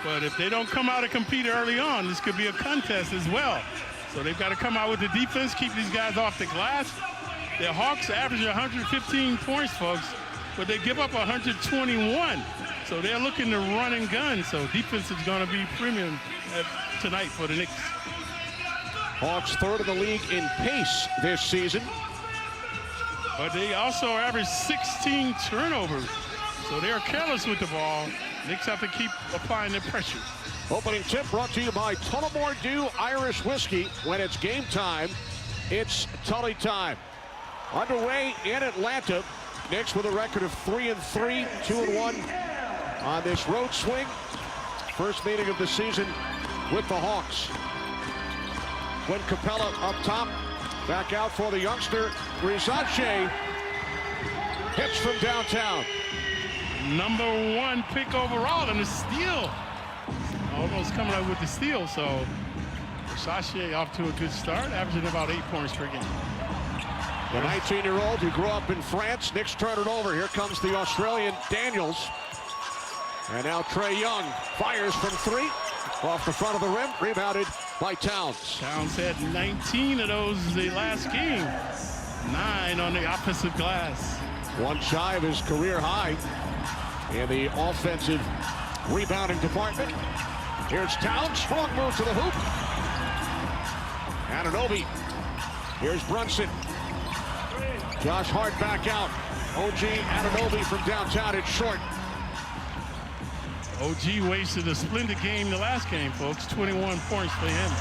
But if they don't come out and compete early on, this could be a contest as well. So they've got to come out with the defense, keep these guys off the glass. The Hawks average 115 points, folks, but they give up 121. So they're looking to run and gun. So defense is going to be premium tonight for the Knicks. Hawks third in the league in pace this season. But they also average 16 turnovers. So they're careless with the ball. Knicks have to keep applying the pressure. Opening tip brought to you by Tullamore Dew Irish Whiskey. When it's game time, it's Tully time. Underway in Atlanta. Knicks with a record of 3-3, 2-1 on this road swing. First meeting of the season with the Hawks. When Capella up top, back out for the youngster. Rizache hits from downtown. #1 pick overall and a steal. Almost coming up with the steal, so Rizache off to a good start, averaging about 8 points per game. The 19-year-old who grew up in France. Knicks turn it over. Here comes the Australian Daniels. And now Trae Young fires from three. Off the front of the rim, rebounded by Towns. Towns had 19 of those the last game. 9 on the offensive glass. One shy of his career high in the offensive rebounding department. Here's Towns, strong move to the hoop. Anunoby. Here's Brunson. Josh Hart back out. OG Anunoby from downtown, it's short. OG wasted a splendid game the last game, folks. 21 points for him.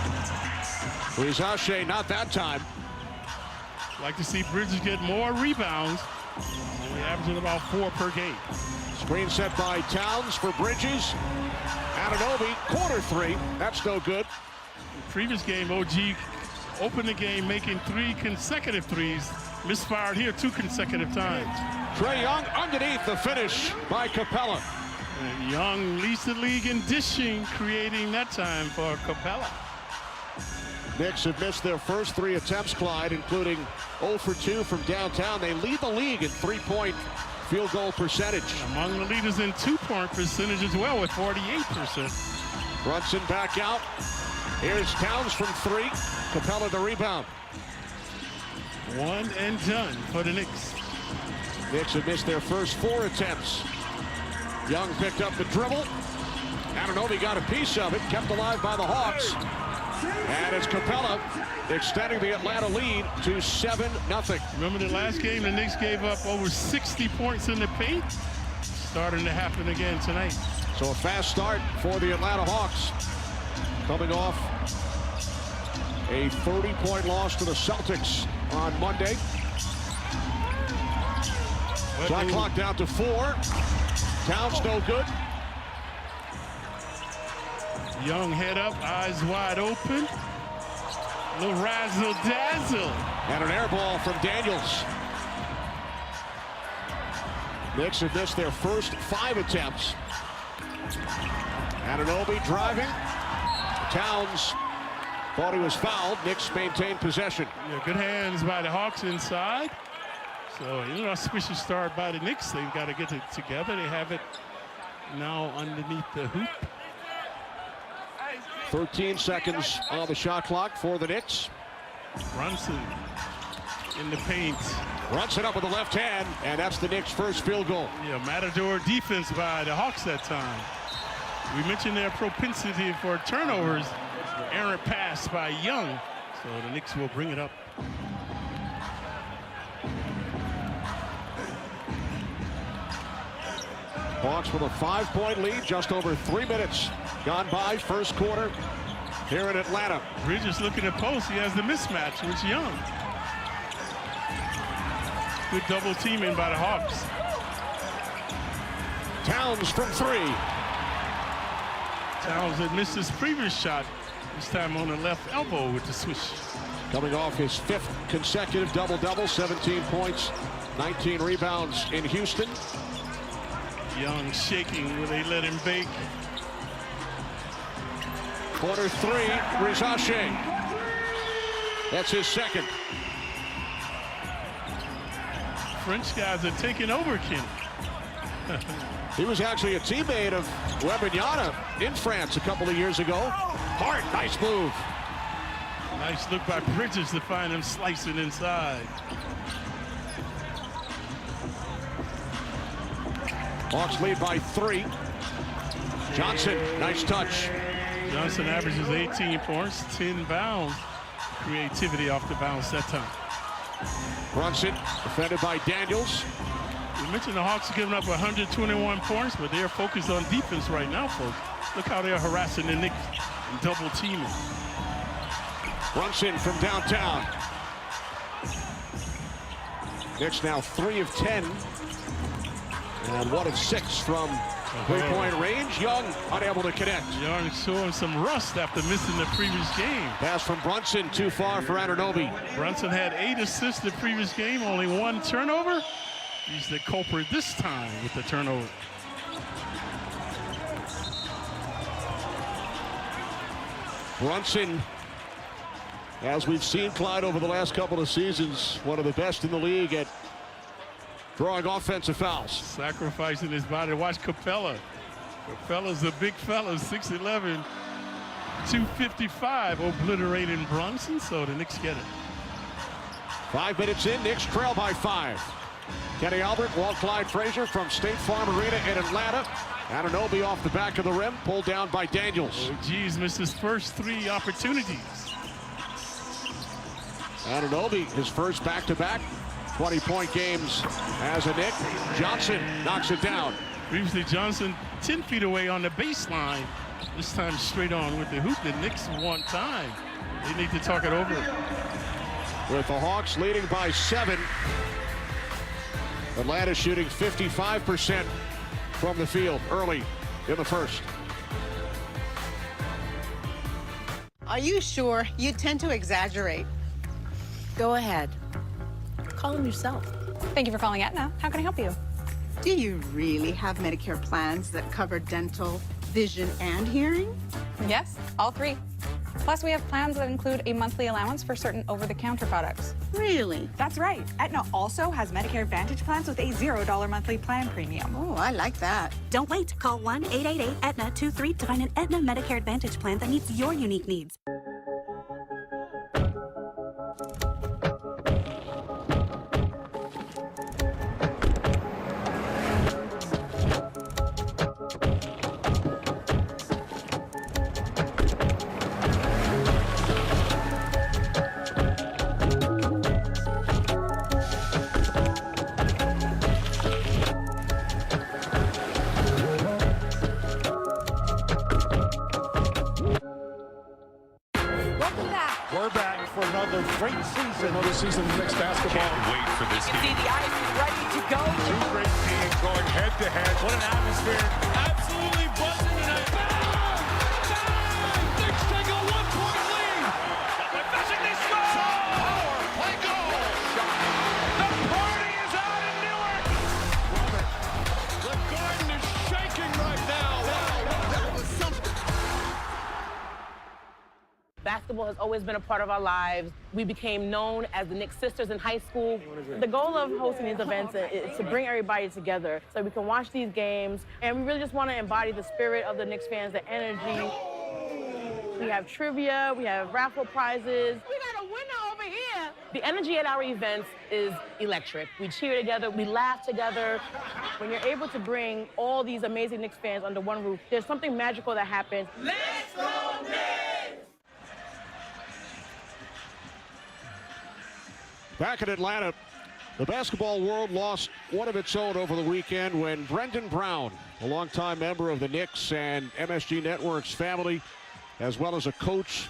Rizache, not that time. Like to see Bridges get more rebounds. Only averaging about 4 per game. Screen set by Towns for Bridges. Anunoby, corner three. That's no good. In the previous game, OG opened the game making 3 consecutive threes. Misfired here 2 consecutive times. Trae Young underneath, the finish by Capella. And Young leads the league in dishing, creating that time for Capella. Knicks have missed their first 3 attempts, Clyde, including 0 for 2 from downtown. They lead the league in 3-point field goal percentage. Among the leaders in 2-point percentage as well with 48%. Brunson back out. Here's Towns from 3. Capella the rebound. One and done for the Knicks. Knicks have missed their first 4 attempts. Young picked up the dribble. Anunoby got a piece of it, kept alive by the Hawks. And it's Capella extending the Atlanta lead to 7-0. Remember the last game, the Knicks gave up over 60 points in the paint. Starting to happen again tonight. So a fast start for the Atlanta Hawks. Coming off a 30-point loss to the Celtics on Monday. Shot clock down to 4. Towns no good. Young head up, eyes wide open. Little razzle dazzle. And an air ball from Daniels. Knicks have missed their first 5 attempts. Anunoby driving. Towns thought he was fouled. Knicks maintain possession. Yeah, good hands by the Hawks inside. So, an auspicious start by the Knicks. They've got to get it together. They have it now underneath the hoop. 13 seconds on the shot clock for the Knicks. Brunson in the paint. Brunson up with the left hand, and that's the Knicks' first field goal. Yeah, matador defense by the Hawks that time. We mentioned their propensity for turnovers. Errant pass by Young. So the Knicks will bring it up. Hawks with a 5-point lead, just over 3 minutes gone by, first quarter here in Atlanta. Bridges looking at post. He has the mismatch with Young. Good double teaming by the Hawks. Towns from 3. Towns had missed his previous shot, this time on the left elbow with the swish. Coming off his 5th consecutive double-double, 17 points, 19 rebounds in Houston. Young shaking when they let him bake. Quarter 3, Rizache. That's his second. French guys are taking over, Kenny. He was actually a teammate of Wembanyama in France a couple of years ago. Hart, nice move. Nice look by Bridges to find him slicing inside. Hawks lead by 3. Johnson, nice touch. Johnson averages 18 points, 10 bounds. Creativity off the bounce that time. Brunson, defended by Daniels. We mentioned the Hawks are giving up 121 points, but they're focused on defense right now, folks. Look how they're harassing the Knicks and double teaming. Brunson from downtown. Knicks now 3 of 10. And 1 of 6 from three-point range. Young unable to connect. Young showing some rust after missing the previous game. Pass from Brunson, too far for Anunoby. Brunson had 8 assists the previous game, only 1 turnover. He's the culprit this time with the turnover. Brunson, as we've seen Clyde over the last couple of seasons, one of the best in the league at drawing offensive fouls. Sacrificing his body. Watch Capella. Capella's a big fella, 6'11", 255, obliterating Brunson, so the Knicks get it. 5 minutes in, Knicks trail by 5. Kenny Albert, Walt Clyde Frazier from State Farm Arena in Atlanta. Anunoby off the back of the rim, pulled down by Daniels. Oh, geez, missed his first 3 opportunities. Anunoby, his first back-to-back 20-point games as a Knick. Johnson knocks it down. Previously, Johnson 10 feet away on the baseline. This time straight on with the hoop. The Knicks want time. They need to talk it over. With the Hawks leading by 7. Atlanta shooting 55% from the field early in the first. Are you sure? You tend to exaggerate. Go ahead. Call him yourself. Thank you for calling Aetna. How can I help you? Do you really have Medicare plans that cover dental, vision, and hearing? Yes, all 3. Plus, we have plans that include a monthly allowance for certain over-the-counter products. Really? That's right. Aetna also has Medicare Advantage plans with a $0 monthly plan premium. Oh, I like that. Don't wait. Call 1-888-AETNA-23 to find an Aetna Medicare Advantage plan that meets your unique needs. We're back for another great season. Another season of Knicks basketball. Can't wait for this game. See the ice is ready to go. 2 great teams going head to head. What an atmosphere. Absolutely buzzing tonight. Knicks take a 1-point lead. Fishing, they score! Power play goal. The party is out in Newark. The Garden is shaking right now. That was something. Basketball has always been a part of our lives. We became known as the Knicks sisters in high school. The goal of hosting these events is to bring everybody together so we can watch these games. And we really just want to embody the spirit of the Knicks fans, the energy. We have trivia, we have raffle prizes. We got a winner over here. The energy at our events is electric. We cheer together, we laugh together. When you're able to bring all these amazing Knicks fans under one roof, there's something magical that happens. Let's go, Knicks! Back in Atlanta, the basketball world lost one of its own over the weekend when Brendan Brown, a longtime member of the Knicks and MSG Network's family, as well as a coach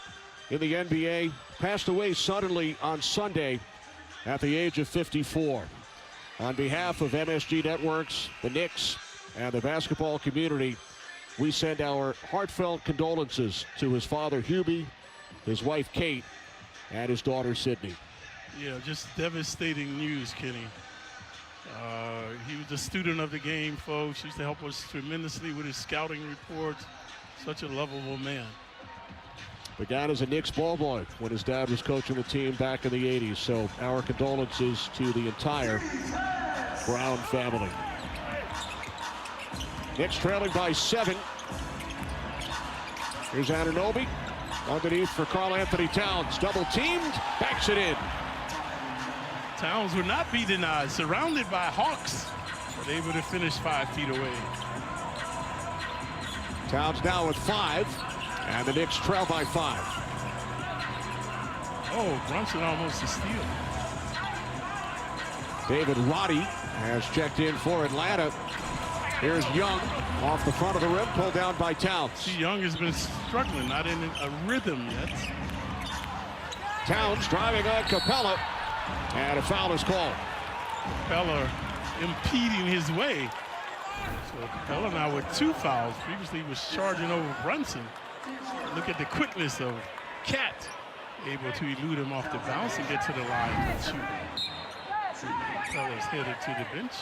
in the NBA, passed away suddenly on Sunday at the age of 54. On behalf of MSG Networks, the Knicks, and the basketball community, we send our heartfelt condolences to his father, Hubie, his wife, Kate, and his daughter, Sydney. Yeah, just devastating news, Kenny. He was a student of the game, folks. He used to help us tremendously with his scouting reports. Such a lovable man. Began as a Knicks ball boy when his dad was coaching the team back in the 80s. So our condolences to the entire Brown family. Knicks trailing by 7. Here's Anunoby. Underneath for Karl-Anthony Towns. Double teamed. Backs it in. Towns would not be denied. Surrounded by Hawks, but able to finish 5 feet away. Towns now with 5. And the Knicks trail by 5. Oh, Brunson almost a steal. David Roddy has checked in for Atlanta. Here's Young off the front of the rim, pulled down by Towns. See, Young has been struggling, not in a rhythm yet. Towns driving on Capella, and a foul is called. Capella impeding his way. So Capella now with 2 fouls. Previously he was charging over Brunson. Look at the quickness of Cat, able to elude him off the bounce and get to the line and shoot. Capella's headed to the bench.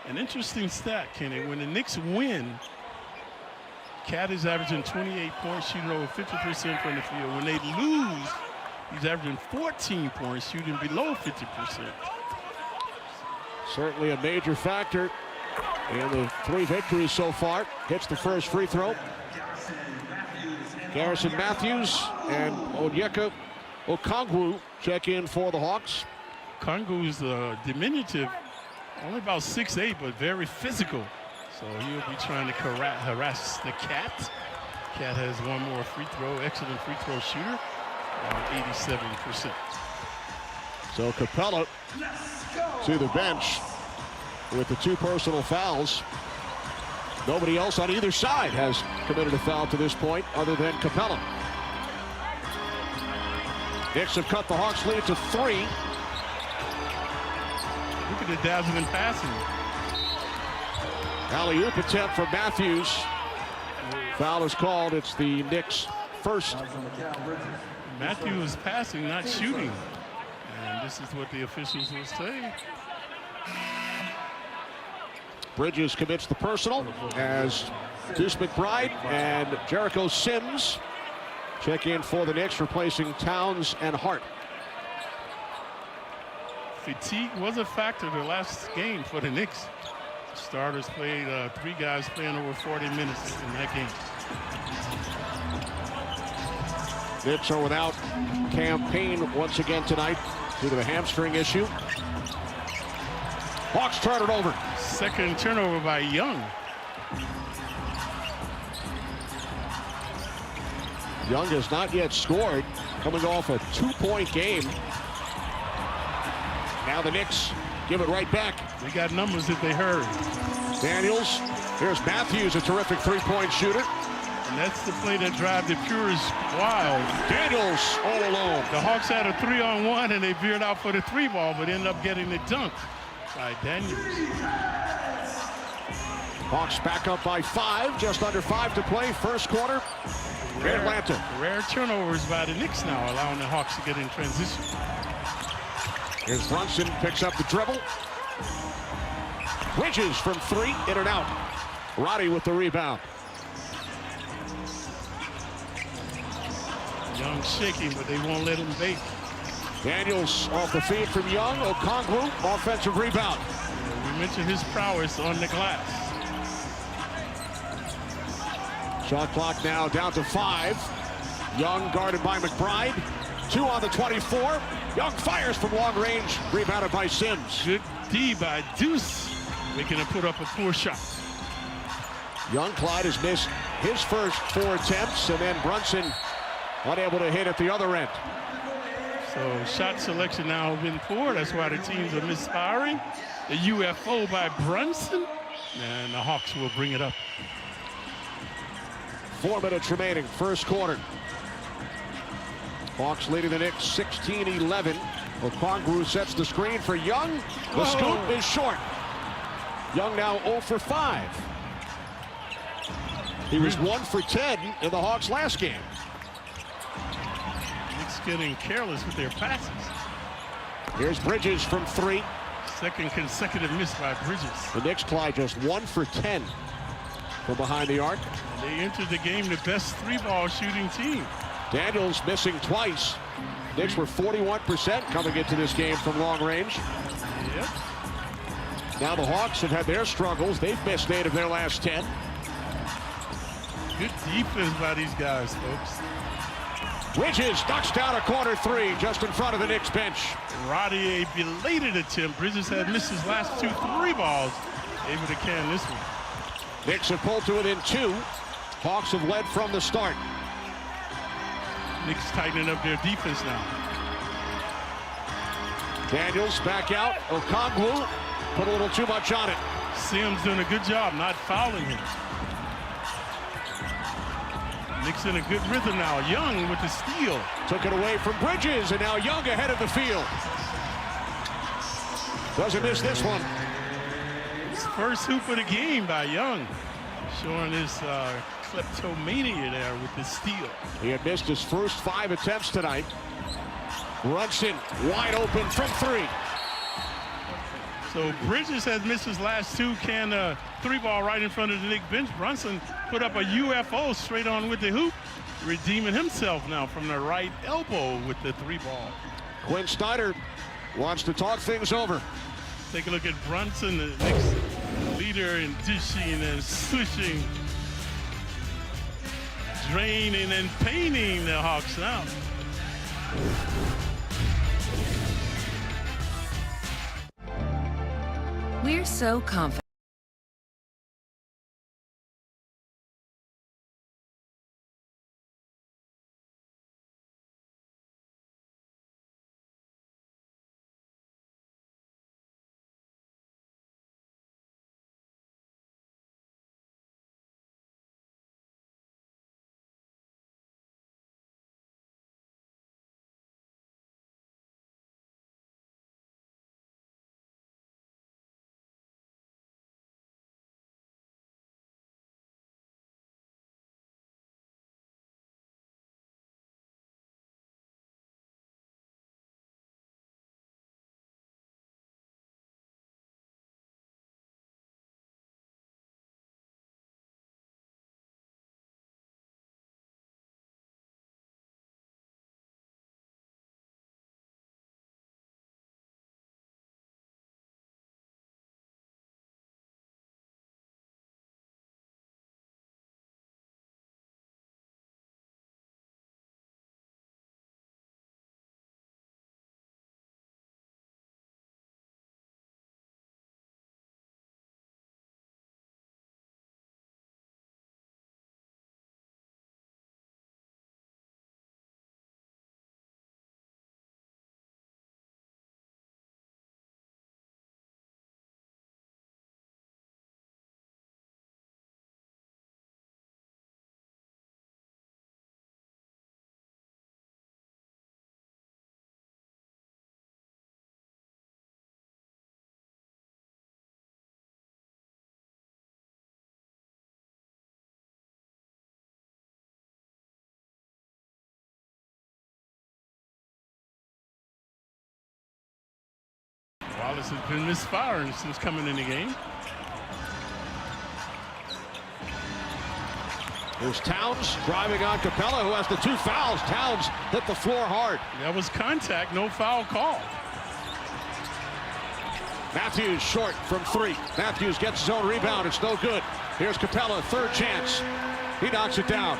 An interesting stat, Kenny. When the Knicks win, Cat is averaging 28 points, shooting over 50% from the field. When they lose, he's averaging 14 points, shooting below 50%. Certainly a major factor in the 3 victories so far. Hits the first free throw. Garrison Matthews and Onyeka Okongwu check in for the Hawks. Okongwu's diminutive, only about 6'8", but very physical. So he'll be trying to harass the Cat. Cat has 1 more free throw, excellent free throw shooter, 87%. So Capella to the bench with the 2 personal fouls. Nobody else on either side has committed a foul to this point other than Capella. Knicks have cut the Hawks lead to 3. Look at the dazzling passing. Alley-oop attempt from Matthews. Foul is called. It's the Knicks' first. Matthews is passing, not shooting. And this is what the officials will say. Bridges commits the personal as Deuce McBride and Jericho Sims check in for the Knicks, replacing Towns and Hart. Fatigue was a factor the last game for the Knicks. Starters played, 3 guys playing over 40 minutes in that game. Knicks are without Campaign once again tonight due to the hamstring issue. Hawks turn it over. Second turnover by Young. Young has not yet scored, coming off a 2-point game. Now the Knicks give it right back. They got numbers if they hurry. Daniels. Here's Matthews, a terrific 3-point shooter. And that's the play that drive the purists wild. Daniels all alone. The Hawks had a 3-on-1 and they veered out for the 3-ball, but ended up getting the dunk by Daniels. Hawks back up by 5, just under 5 to play, first quarter. Atlanta. Rare turnovers by the Knicks now, allowing the Hawks to get in transition. Here's Brunson, picks up the dribble. Bridges from 3, in and out. Roddy with the rebound. Young shaking, but they won't let him bake. Daniels off the feed from Young. Okongwu, offensive rebound. We mentioned his prowess on the glass. Shot clock now down to 5. Young guarded by McBride. 2 on the 24. Young fires from long range, rebounded by Sims. Good D by Deuce, making him put up a poor shot. Young Clyde has missed his first 4 attempts, and then Brunson unable to hit at the other end. So shot selection now has been poor. That's why the teams are misfiring. The UFO by Brunson, and the Hawks will bring it up. 4 minutes remaining, first quarter. Hawks leading the Knicks 16-11. Okongwu sets the screen for Young. The scoop is short. Young now 0 for 5. He was 1 for 10 in the Hawks' last game. Knicks getting careless with their passes. Here's Bridges from 3. Second consecutive miss by Bridges. The Knicks, Clyde, just 1 for 10 from behind the arc. They entered the game the best 3-ball shooting team. Daniels missing twice. Knicks were 41% coming into this game from long range. Yep. Now the Hawks have had their struggles. They've missed 8 of their last 10. Good defense by these guys, folks. Bridges knocks down a corner 3 just in front of the Knicks bench. Roddy, a belated attempt. Bridges had missed his last 2 3 balls. Able to can this one. Knicks have pulled to within 2. Hawks have led from the start. Knicks tightening up their defense now. Daniels back out. Okongwu put a little too much on it. Sims doing a good job not fouling him. Knicks in a good rhythm now. Young with the steal. Took it away from Bridges, and now Young ahead of the field. Doesn't miss this one. His first hoop of the game by Young. Showing his kleptomania there with the steal. He had missed his first 5 attempts tonight. Brunson wide open from 3. So Bridges has missed his last 2. Can 3-ball right in front of the Knicks bench. Brunson put up a UFO straight on with the hoop, redeeming himself now from the right elbow with the 3-ball. Quinn Snyder wants to talk things over. Take a look at Brunson, the Knicks leader in dishing and swishing, draining and painting the Hawks now. We're so confident. Wallace has been misfiring since coming in the game. There's Towns driving on Capella, who has the 2 fouls. Towns hit the floor hard. That was contact, no foul call. Matthews short from 3. Matthews gets his own rebound. It's no good. Here's Capella, 3rd chance. He knocks it down.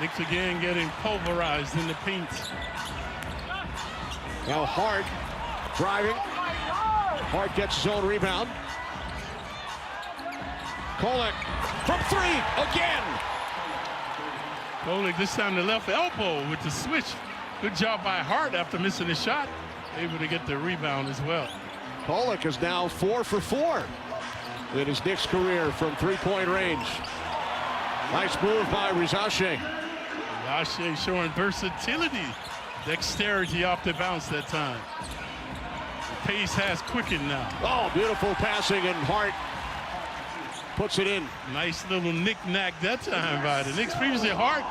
Knicks again getting pulverized in the paint. Now Hart driving. Hart gets his own rebound. Kolek from 3 again. Kolek this time the left elbow with the switch. Good job by Hart after missing the shot. Able to get the rebound as well. Kolek is now 4 for 4 in his Knicks career from 3-point range. Nice move by Rizache. Rizache showing versatility. Dexterity off the bounce that time. The pace has quickened now. Oh, beautiful passing, and Hart puts it in. Nice little knick-knack that time by the Knicks. Previously, Hart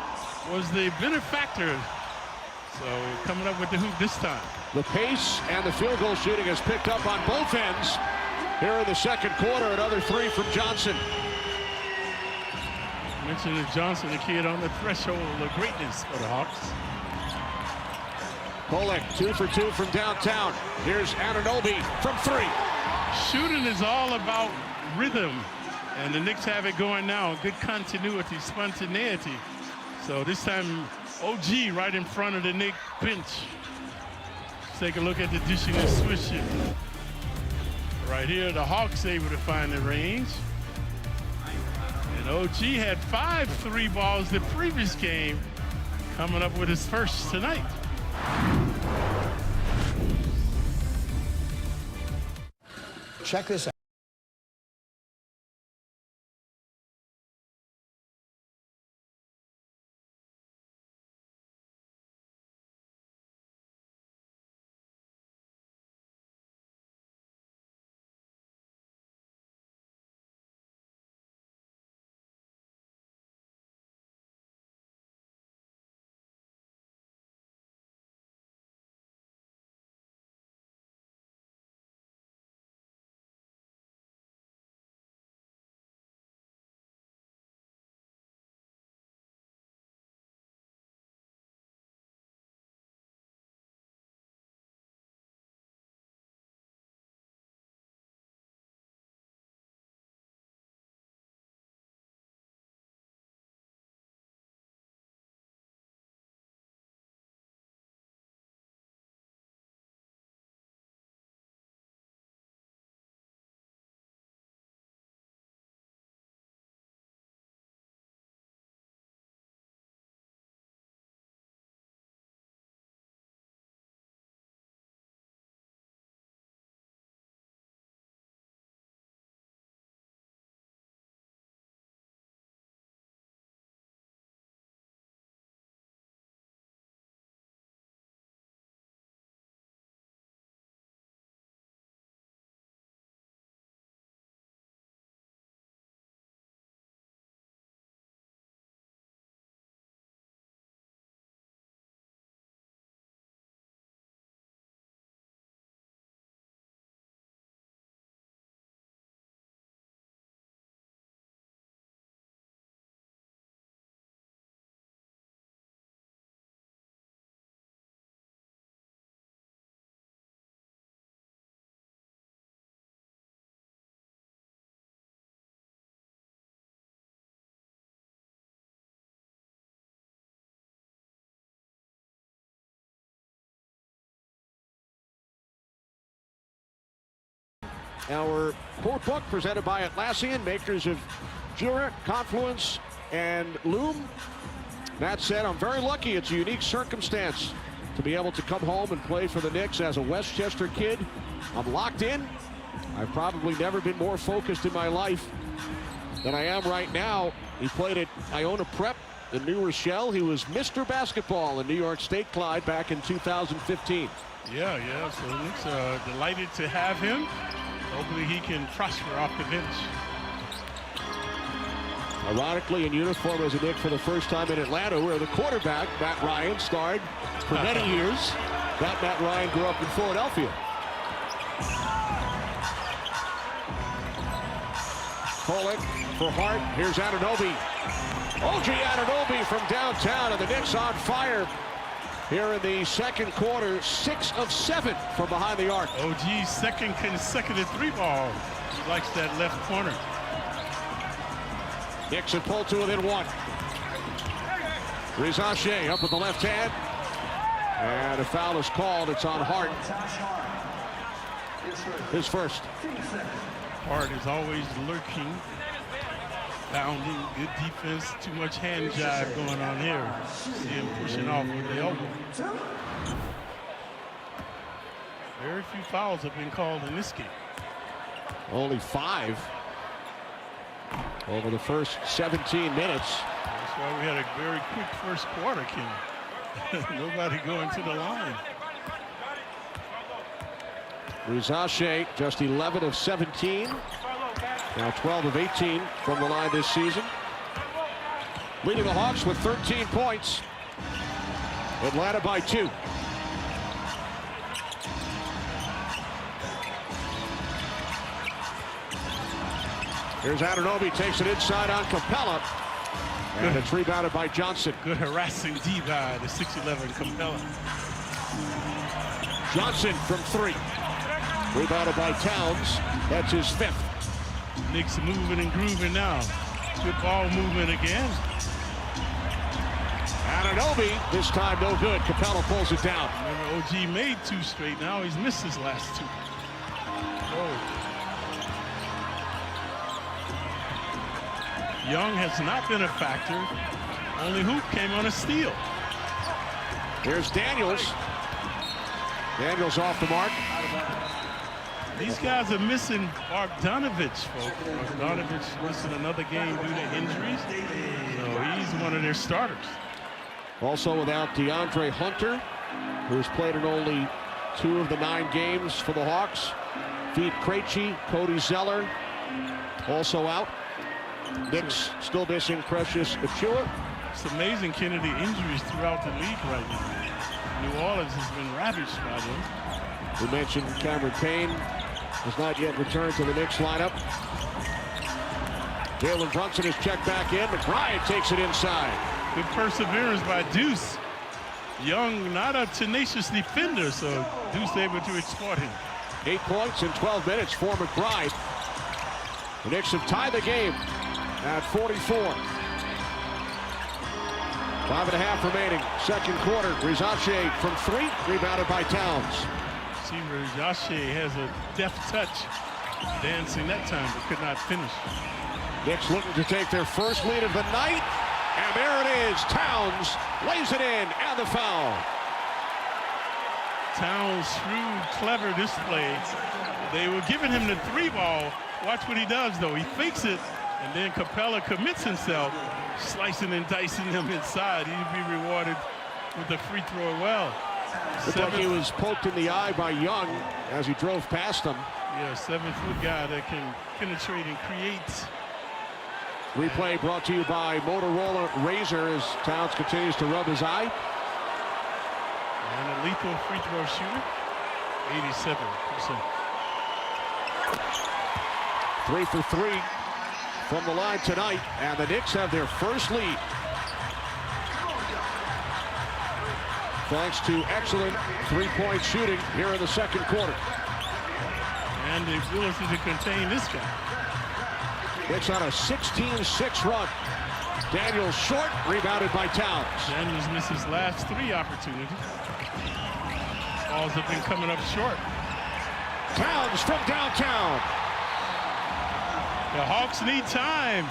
was the benefactor. So coming up with the hoop this time. The pace and the field goal shooting has picked up on both ends. Here in the second quarter, another 3 from Johnson. Mentioned that Johnson, the kid on the threshold of greatness for the Hawks. Kolek 2 for 2 from downtown. Here's Anunoby from 3. Shooting is all about rhythm, and the Knicks have it going now. Good continuity, spontaneity. So this time, OG right in front of the Knicks bench. Let's take a look at the dishing and swishing. Right here, the Hawks able to find the range. And OG had 5 3 balls the previous game, coming up with his first tonight. Check this out. Our quote book presented by Atlassian, makers of Jira, Confluence, and Loom. That said, I'm very lucky. It's a unique circumstance to be able to come home and play for the Knicks as a Westchester kid. I'm locked in. I've probably never been more focused in my life than I am right now. He played at Iona Prep in New Rochelle. He was Mr. Basketball in New York State Clyde back in 2015. Yeah. So the Knicks are delighted to have him. Hopefully he can prosper off the bench. Ironically, in uniform as a Knick for the first time in Atlanta, where the quarterback, Matt Ryan, starred for many years. That Matt Ryan grew up in Philadelphia. Pollock for Hart. Here's Anunoby. OG Anunoby from downtown, and the Knicks on fire here in the second quarter. 6 of 7 from behind the arc. OG's second consecutive 3-ball. He likes that left corner. Knicks have pulled to within 1. Rizache up with the left hand. And a foul is called. It's on Hart. His first. Hart is always lurking, bounding, good defense, too much hand jive going on here. See him pushing off with the elbow. Very few fouls have been called in this game. Only 5 over the first 17 minutes. That's why we had a very quick first quarter, King. Nobody going to the line. Rizache just 11 of 17. Now 12 of 18 from the line this season. Leading the Hawks with 13 points. Atlanta by 2. Here's Anunoby, takes it inside on Capella. And it's rebounded by Johnson. Good harassing D by the 6'11" Capella. Johnson from 3. Rebounded by Towns. That's his 5th. Knicks moving and grooving now. Good ball movement again. Anunoby, this time no good. Capella pulls it down. Remember, OG made 2 straight. Now he's missed his last 2. Oh. Young has not been a factor. Only Hoop came on a steal. Here's Daniels. Daniels off the mark. These guys are missing Bogdanovich, folks. Bogdanovich missing another game due to injuries. So he's one of their starters. Also without DeAndre Hunter, who's played in only 2 of the 9 games for the Hawks. Pete Krejci, Cody Zeller, also out. Knicks still missing Precious Achiuwa. It's amazing, Kennedy, injuries throughout the league right now. New Orleans has been ravaged by them. We mentioned Cameron Payne has not yet returned to the Knicks lineup. Jalen Brunson is checked back in. McBride takes it inside. Good perseverance by Deuce. Young, not a tenacious defender, so Deuce able to exploit him. 8 points in 12 minutes for McBride. The Knicks have tied the game at 44. 5.5 remaining. Second quarter. Rizache from 3. Rebounded by Towns. See, Rizache has a deft touch. Dancing that time, but could not finish. Knicks looking to take their first lead of the night. And there it is. Towns lays it in, and the foul. Towns, shrewd, clever display. They were giving him the 3 ball. Watch what he does, though. He fakes it, and then Capella commits himself, slicing and dicing him inside. He'd be rewarded with the free throw well. Looked like he was poked in the eye by Young as he drove past him. Yeah, 7-foot guy that can penetrate and create. Replay brought to you by Motorola Razr as Towns continues to rub his eye. And a lethal free throw shooter, 87%. 3 for 3 from the line tonight, and the Knicks have their first lead. Thanks to excellent 3-point shooting here in the second quarter. And the ability to contain this guy. Knicks on a 16-6 run. Daniels short, rebounded by Towns. Daniels missed his last 3 opportunities. Balls have been coming up short. Towns from downtown. The Hawks need time.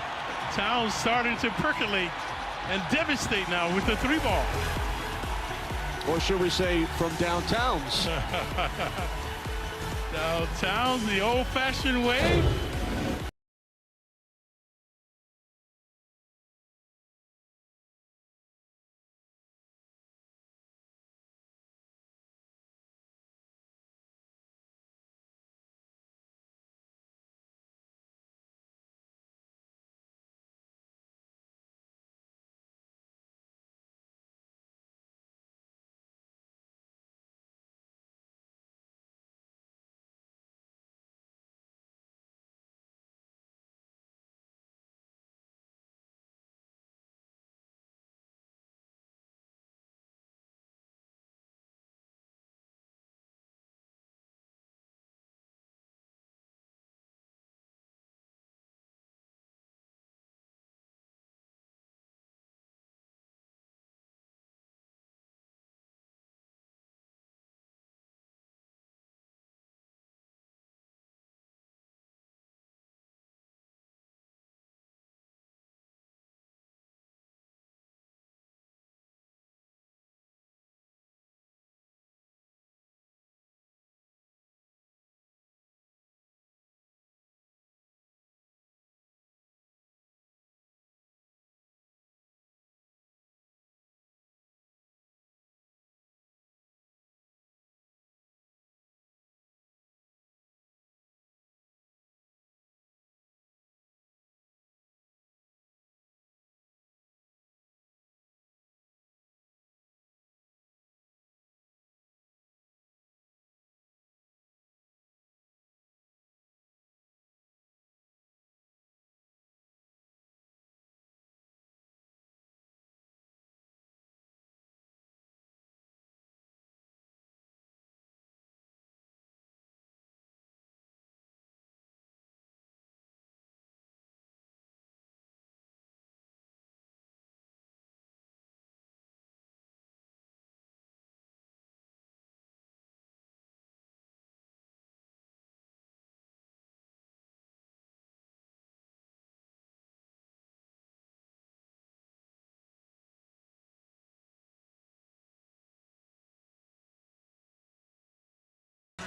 Towns starting to percolate and devastate now with the 3 ball. Or should we say from downtowns? Downtowns the old-fashioned way.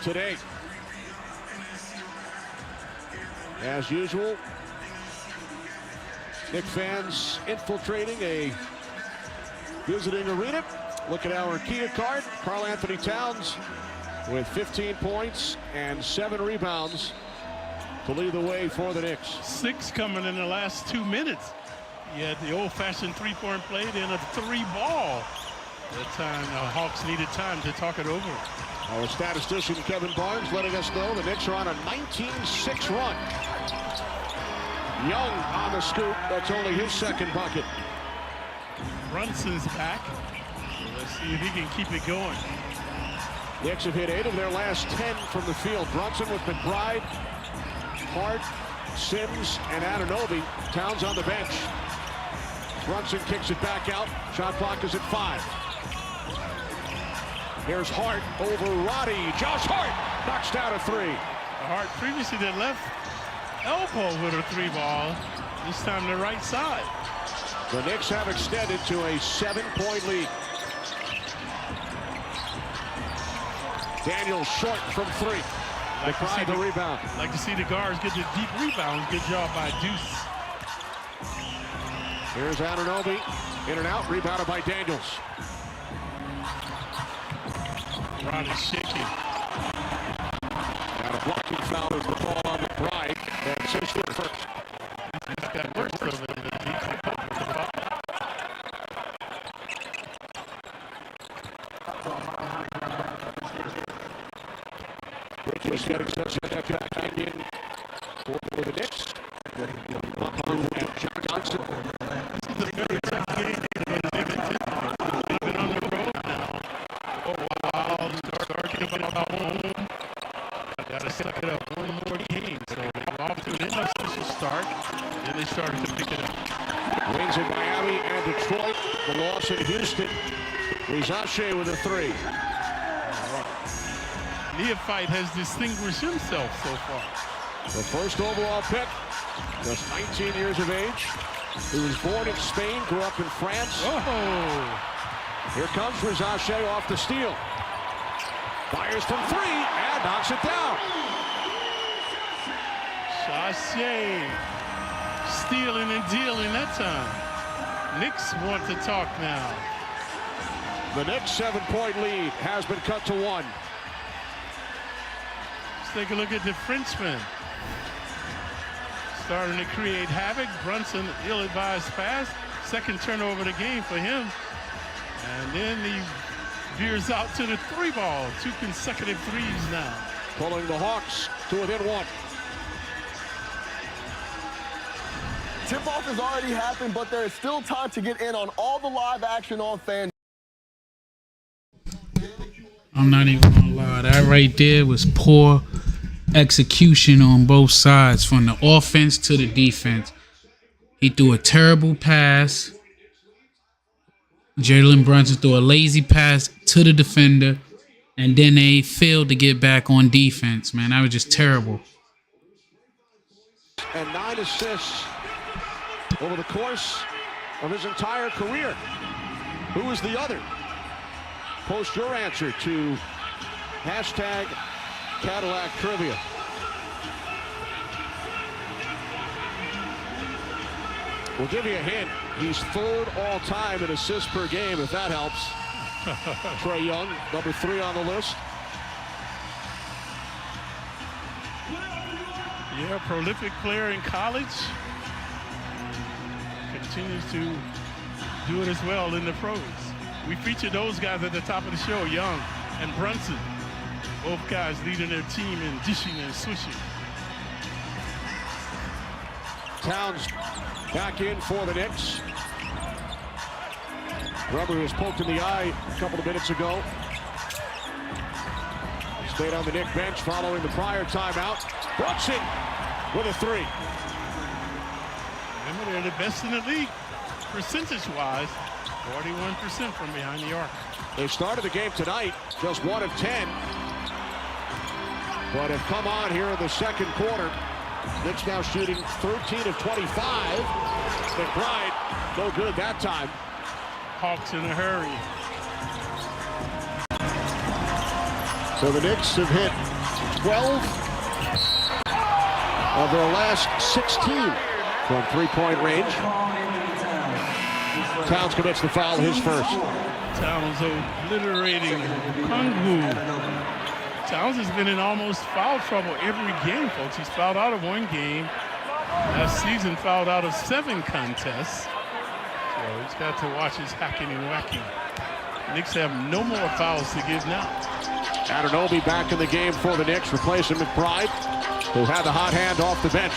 today. As usual, Knicks fans infiltrating a visiting arena. Look at our Kia card. Karl Anthony Towns with 15 points and 7 rebounds to lead the way for the Knicks. 6 coming in the last 2 minutes. He had the old-fashioned three-point play, then a 3-ball. That time, the Hawks needed time to talk it over. Our statistician Kevin Barnes letting us know the Knicks are on a 19-6 run. Young on the scoop. That's only his second bucket. Brunson's back. So let's see if he can keep it going. Knicks have hit 8 of their last 10 from the field. Brunson with McBride, Hart, Sims, and Anunoby. Towns on the bench. Brunson kicks it back out. Shot clock is at 5. Here's Hart over Roddy. Josh Hart knocks down a 3. Hart previously did left elbow with a 3-ball. This time the right side. The Knicks have extended to a 7-point lead. Daniels short from 3. McBride the rebound. Like to see the guards get the deep rebounds. Good job by Deuce. Here's Anunoby. In and out. Rebounded by Daniels. Roddy shaking. And a blocking foul is the ball on McBride. And so short first. He's got worse of it. Ricky's getting such a back in for the Knicks. And John Johnson. This is a very tough game. They've been on the road now. Oh, wow. Start about home. Got to suck it up one more game. So they're off to an inauspicious start. Then they started to pick it up. Wins in Miami and Detroit. The loss in Houston. Rizache with a 3. Neophyte has distinguished himself so far. The first overall pick, just 19 years of age. He was born in Spain, grew up in France. Oh! Here comes Rizache off the steal. Fires from 3 and knocks it down. Chaché stealing and dealing that time. Knicks want to talk now. The Knicks' 7-point lead has been cut to 1. Let's take a look at the Frenchman. Starting to create havoc. Brunson, ill-advised pass. Second turnover of the game for him. And then he veers out to the 3-ball. 2 consecutive threes now. Pulling the Hawks to within 1. Tip-off has already happened, but there is still time to get in on all the live action on Fan. I'm not even gonna lie, that right there was poor execution on both sides, from the offense to the defense. He threw a terrible pass. Jalen Brunson threw a lazy pass to the defender, and then they failed to get back on defense, man. That was just terrible. And 9 assists over the course of his entire career. Who is the other? Post your answer to hashtag Cadillac Trivia. We'll give you a hint. He's 3rd all-time in assists per game, if that helps. Trae Young, number 3 on the list. Yeah, prolific player in college. Continues to do it as well in the pros. We featured those guys at the top of the show, Young and Brunson. Both guys leading their team in dishing and swishing. Towns back in for the Knicks. Rubber was poked in the eye a couple of minutes ago. Stayed on the Knicks bench following the prior timeout. Brunson with a 3. Remember, they're the best in the league, percentage-wise. 41% from behind the arc. They started the game tonight just 1 of 10, but have come on here in the second quarter. Knicks now shooting 13 of 25. McBride, no good that time. Hawks in a hurry. So the Knicks have hit 12 of their last 16 from three-point range. Towns commits the foul, his first. Towns obliterating Kongwu. Towns has been in almost foul trouble every game, folks. He's fouled out of one game. Last season, fouled out of 7 contests. So he's got to watch his hacking and whacking. Knicks have no more fouls to give now. Anunoby back in the game for the Knicks, replacing McBride, who had the hot hand off the bench.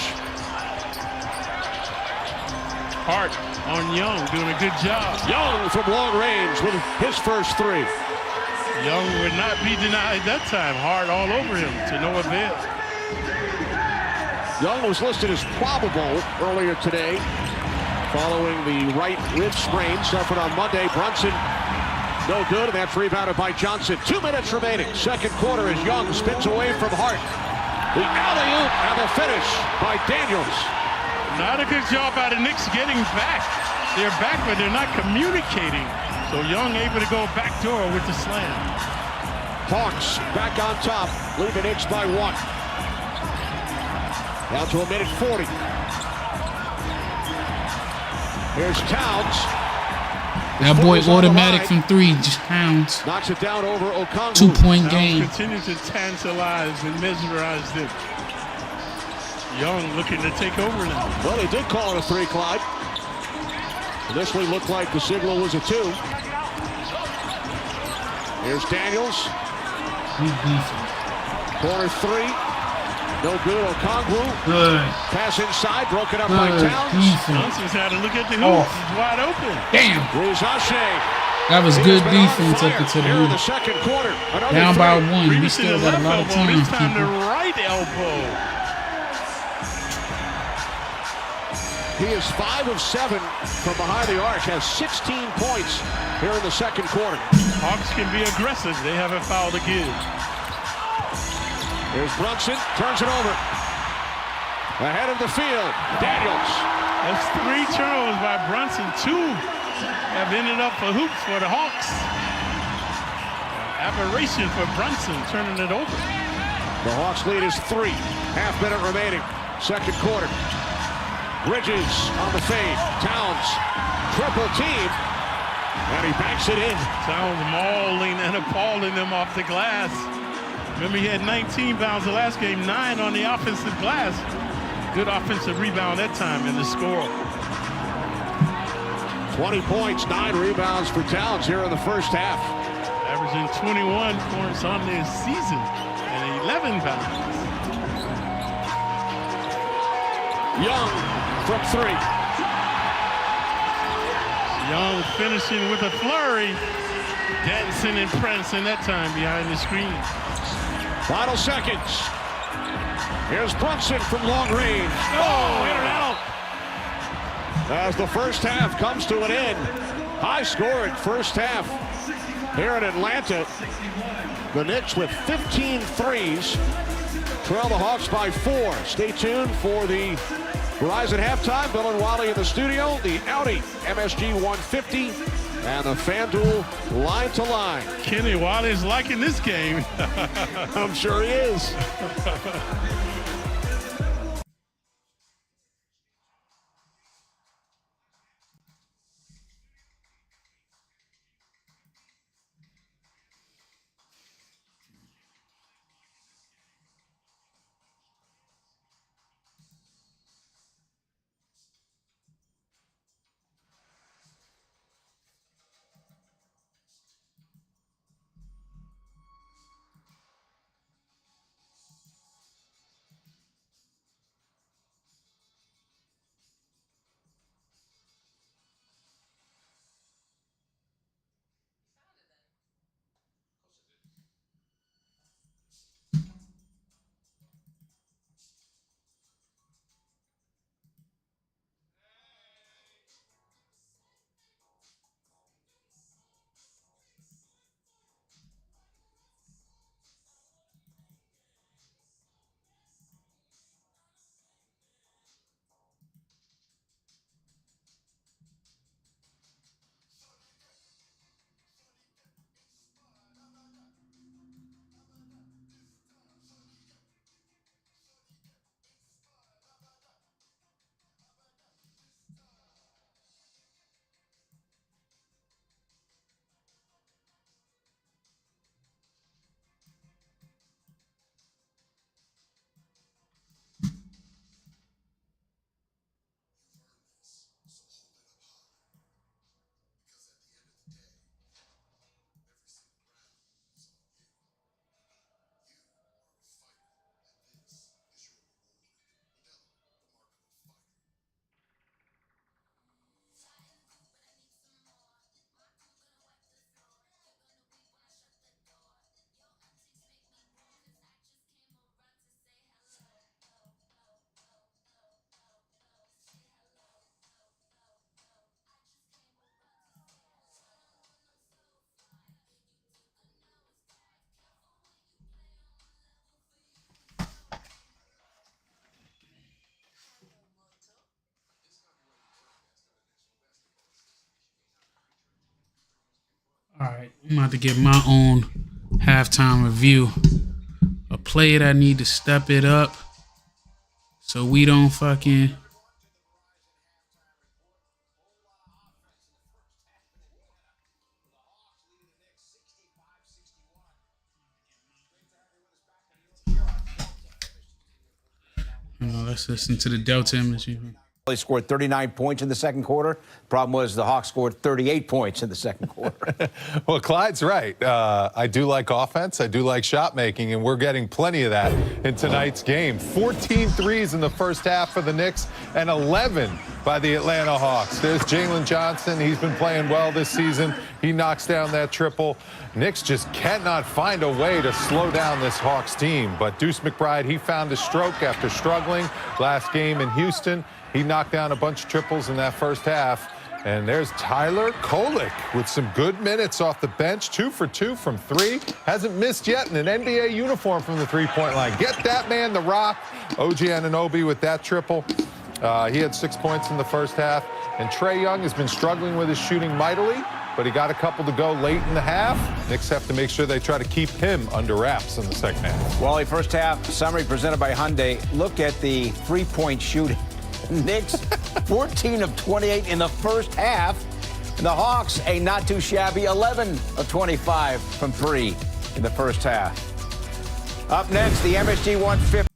Hart on Young, doing a good job. Young from long range with his first 3. Young would not be denied that time. Hart all over him to no avail. Young was listed as probable earlier today following the right rib sprain suffered on Monday. Brunson, no good, and that's rebounded by Johnson. 2 minutes remaining. Second quarter as Young spins away from Hart. The alley-oop and the finish by Daniels. Not a good job by the Knicks getting back. They're back, but they're not communicating. So Young able to go backdoor with the slam. Hawks back on top, lead the Knicks by 1. Down to a minute 40. Here's Towns. That boy automatic from 3, Towns. Knocks it down over Okongwu. 2-point game. Continue to tantalize and mesmerize them. Young looking to take over now. Well, they did call it a 3, Clyde. Initially looked like the signal was a 2. Here's Daniels. Corner 3. No good. Okongwu. Good. Pass inside, broken up by Towns. Johnson's had to look at the hoop. He's wide open. Damn. Rizache. That was good defense up into the Here in hoop. the second quarter. Down by 1. We Previously still the got a lot of left elbow, time, this time the people. right elbow. He is 5 of 7 from behind the arc. Has 16 points here in the second quarter. Hawks can be aggressive. They have a foul to give. Here's Brunson, turns it over. Ahead of the field, Daniels. That's 3 turnovers by Brunson. 2 have ended up for hoops for the Hawks. Aberration for Brunson, turning it over. The Hawks lead is 3. Half minute remaining. Second quarter. Bridges on the fade. Towns, triple team. And he banks it in. Towns mauling and appalling them off the glass. Remember, he had 19 bounds the last game, 9 on the offensive glass. Good offensive rebound that time in the score. 20 points, 9 rebounds for Towns here in the first half. Averaging 21 points on this season and 11 bounds. Young from 3. Young finishing with a flurry. Dancing and prancing that time behind the screen. Final seconds. Here's Brunson from long range. Oh, in and out. As the first half comes to an end. High scoring first half here in Atlanta. The Knicks with 15 threes. Trail the Hawks by 4. Stay tuned for the Verizon halftime. Bill and Wally in the studio. The Audi MSG 150. And the FanDuel line to line. Kenny Wally's liking this game. I'm sure he is. All right, I'm about to give my own halftime review. A player that need to step it up so we don't fucking. Let's listen to the Delta image. They scored 39 points in the second quarter. Problem was the Hawks scored 38 points in the second quarter. Well, Clyde's right. I do like offense. I do like shot making, and we're getting plenty of that in tonight's game. 14 threes in the first half for the Knicks and 11 by the Atlanta Hawks. There's Jalen Johnson. He's been playing well this season. He knocks down that triple. Knicks just cannot find a way to slow down this Hawks team. But Deuce McBride, he found a stroke after struggling last game in Houston. He knocked down a bunch of triples in that first half. And there's Tyler Kolek with some good minutes off the bench. 2 for 2 from 3. Hasn't missed yet in an NBA uniform from the three-point line. Get that man the rock. OG Anunoby with that triple. He had 6 points in the first half. And Trae Young has been struggling with his shooting mightily, but he got a couple to go late in the half. Knicks have to make sure they try to keep him under wraps in the second half. Wally, first half summary presented by Hyundai. Look at the three-point shooting. Knicks, 14 of 28 in the first half. And the Hawks, a not too shabby 11 of 25 from 3 in the first half. Up next, the MSG 150.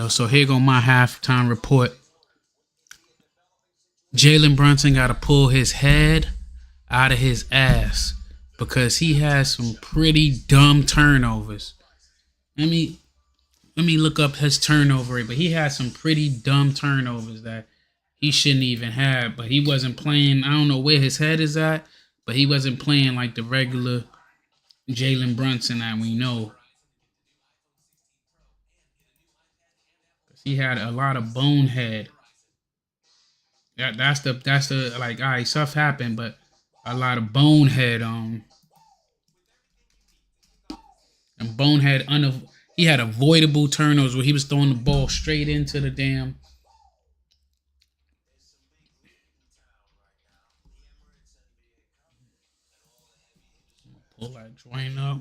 So here go my halftime report. Jalen Brunson got to pull his head out of his ass because he has some pretty dumb turnovers. Let me look up his turnover rate, but he had some pretty dumb turnovers that he shouldn't even have. But he wasn't playing. I don't know where his head is at, but he wasn't playing like the regular Jalen Brunson that we know. He had a lot of bonehead. That's the like, all right, stuff happened, but a lot of bonehead and bonehead he had avoidable turnovers where he was throwing the ball straight into the damn. Pull that joint up.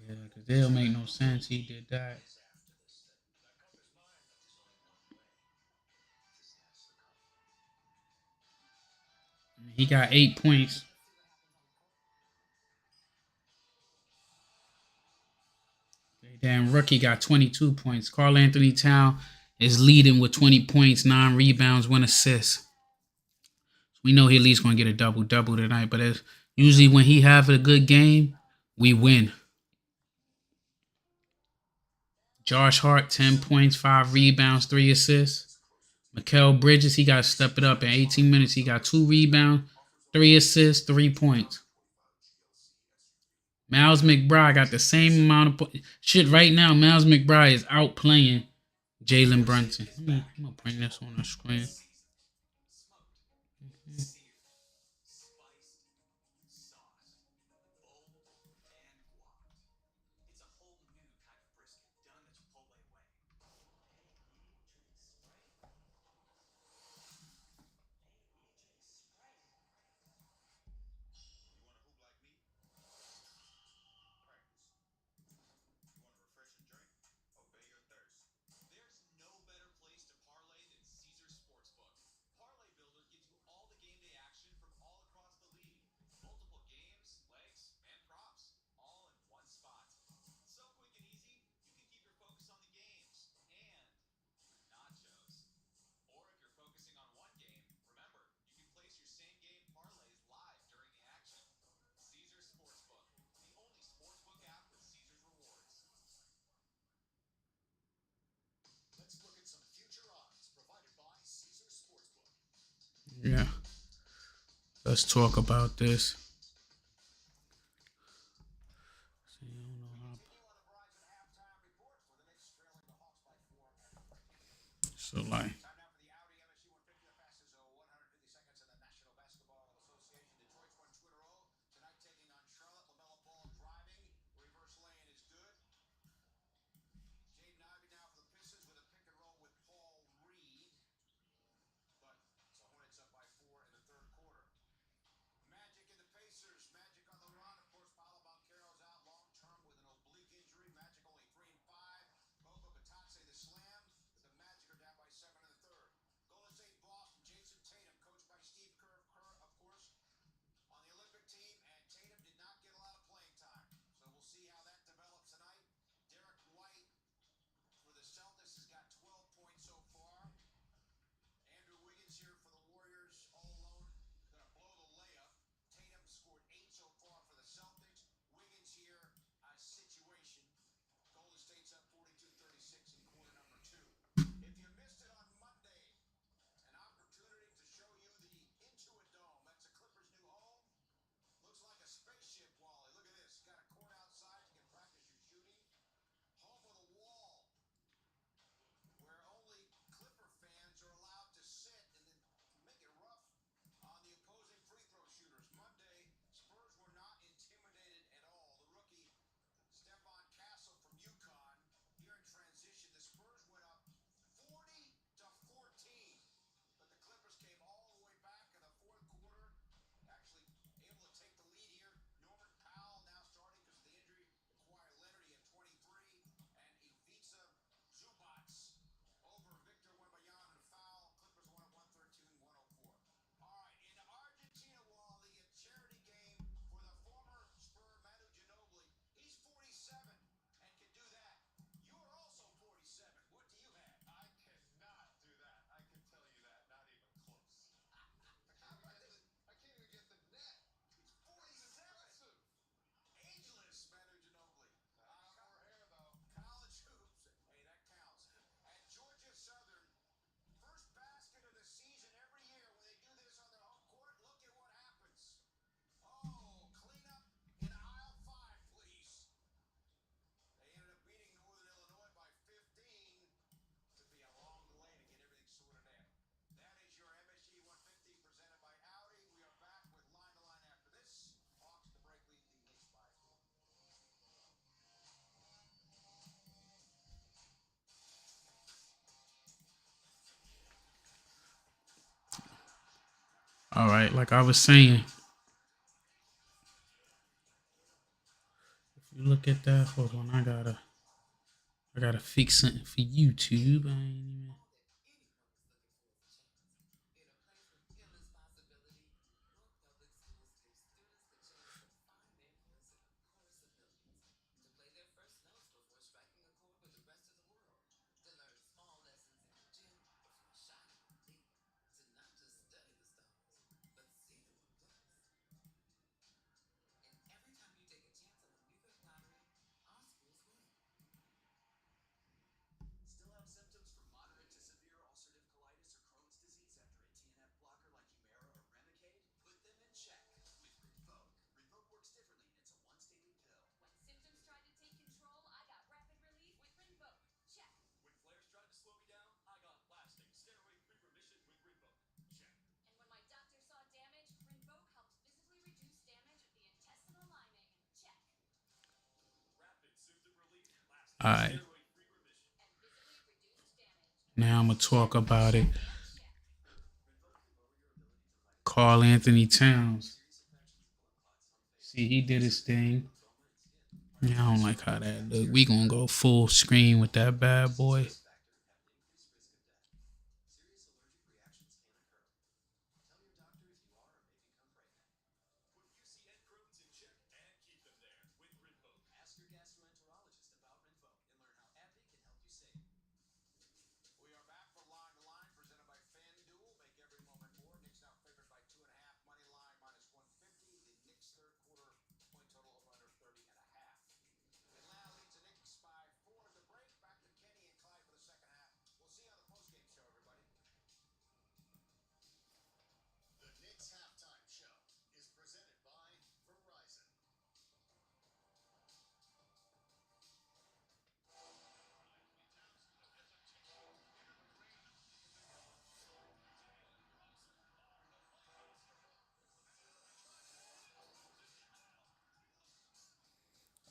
Yeah, because it'll make no sense he did that. He got 8 points. Damn rookie got 22 points. Karl Anthony Towns is leading with 20 points, 9 rebounds, 1 assist. We know he at least going to get a double-double tonight, but usually when he have a good game, we win. Josh Hart, 10 points, 5 rebounds, 3 assists. Mikal Bridges, he got to step it up. In 18 minutes, he got 2 rebounds, 3 assists, 3 points. Miles McBride got the same amount of points. Shit, right now, Miles McBride is outplaying Jalen Brunson. I'm going to bring this on the screen. Yeah. Let's talk about this. So, like, All right, like I was saying, if you look at that, hold on, I gotta fix something for YouTube. I ain't even. All right. Now I'm gonna talk about it. Karl Anthony Towns. See, he did his thing. Yeah, I don't like how that look. We gonna go full screen with that bad boy.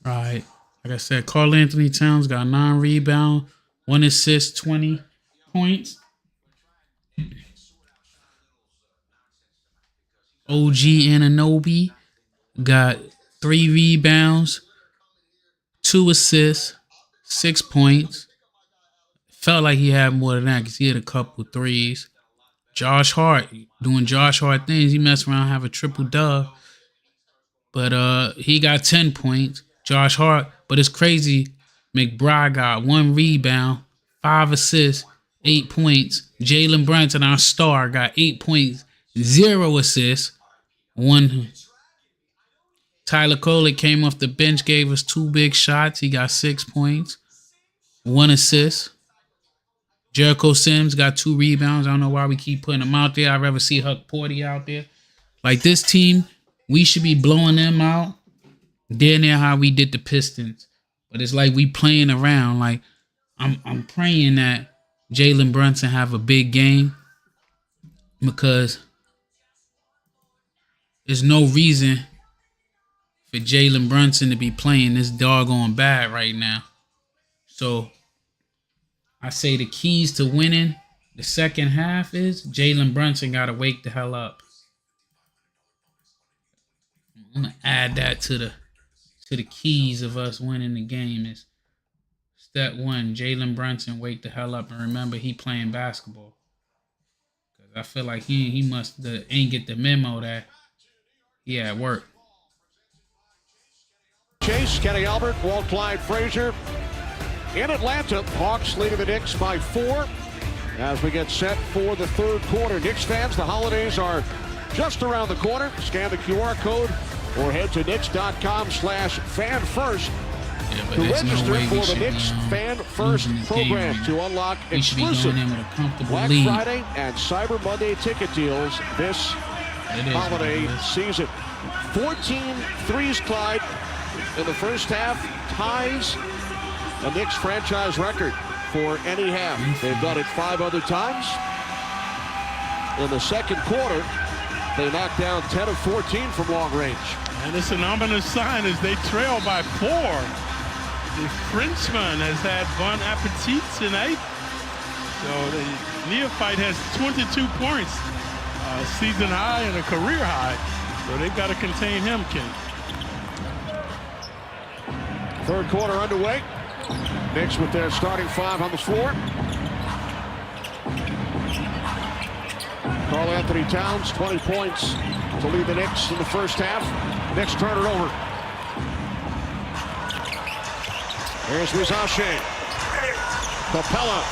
All right. Like I said, Karl Anthony Towns got 9 rebounds, 1 assist, 20 points. OG Anunoby got 3 rebounds, 2 assists, 6 points. Felt like he had more than that because he had a couple threes. Josh Hart doing Josh Hart things. He messed around, have a triple dub. But he got 10 points. Josh Hart. But it's crazy. McBride got 1 rebound, 5 assists, 8 points. Jalen Brunson, our star, got 8 points, 0 assists, 1. Tyler Kolek came off the bench, gave us 2 big shots. He got 6 points, 1 assist. Jericho Sims got 2 rebounds. I don't know why we keep putting him out there. I'd rather see Huck Porty out there. Like this team, we should be blowing them out. They're near how we did the Pistons. But it's like we playing around. Like I'm praying that Jalen Brunson have a big game because there's no reason for Jalen Brunson to be playing this doggone bad right now. So I say the keys to winning the second half is Jalen Brunson got to wake the hell up. I'm going to add that to the keys of us winning the game is step 1, Jalen Brunson wake the hell up and remember he playing basketball. Because I feel like he must ain't get the memo that he at work. Chase, Kenny Albert, Walt Clyde Frazier. In Atlanta, Hawks leading the Knicks by 4 as we get set for the third quarter. Knicks fans, the holidays are just around the corner. Scan the QR code or head to Knicks.com/fanfirst to register for the Knicks Fan First program to unlock exclusive Black Friday and Cyber Monday ticket deals this holiday season. 14 threes, Clyde, in the first half, ties the Knicks franchise record for any half. They've done it 5 other times. In the second quarter, they knocked down 10 of 14 from long range. And it's an ominous sign as they trail by 4. The Frenchman has had bon appetit tonight. So the neophyte has 22 points. season high and a career high. So they've got to contain him, Ken. Third quarter underway. Knicks with their starting five on the floor. Karl Anthony Towns, 20 points to lead the Knicks in the first half. Knicks turn it over. Here's Rizache. Capella.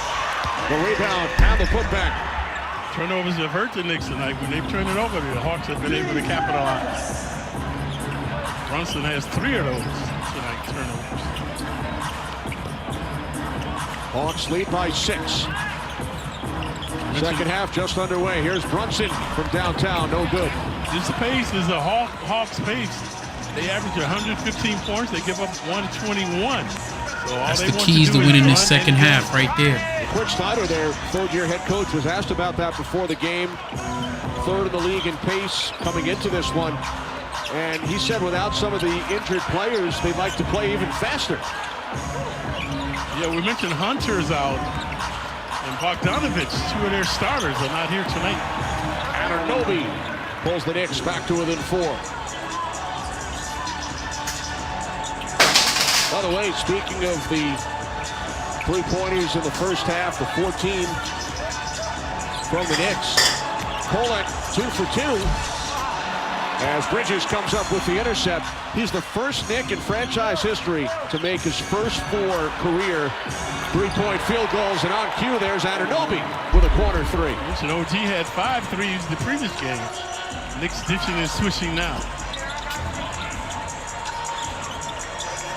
The rebound and the putback. Turnovers have hurt the Knicks tonight. When they've turned it over, the Hawks have been able to capitalize. Brunson has 3 of those tonight, turnovers. Hawks lead by 6. Second half just underway. Here's Brunson from downtown. No good. This pace is a Hawks pace. They average 115 points. They give up 121. So that's the keys to winning this second half right there. Quinn Snyder, their third-year head coach, was asked about that before the game. Third in the league in pace coming into this one. And he said without some of the injured players, they'd like to play even faster. Yeah, we mentioned Hunter's out. And Bogdanovich, 2 of their starters, are not here tonight. Anunoby pulls the Knicks back to within 4. By the way, speaking of the three-pointers in the first half, the 14 from the Knicks. Kolek 2 for 2. As Bridges comes up with the intercept. He's the first Knick in franchise history to make his first 4 career three-point field goals. And on cue, there's Anunoby with a corner 3. And OG had 5 threes the previous game. Knicks ditching and switching now.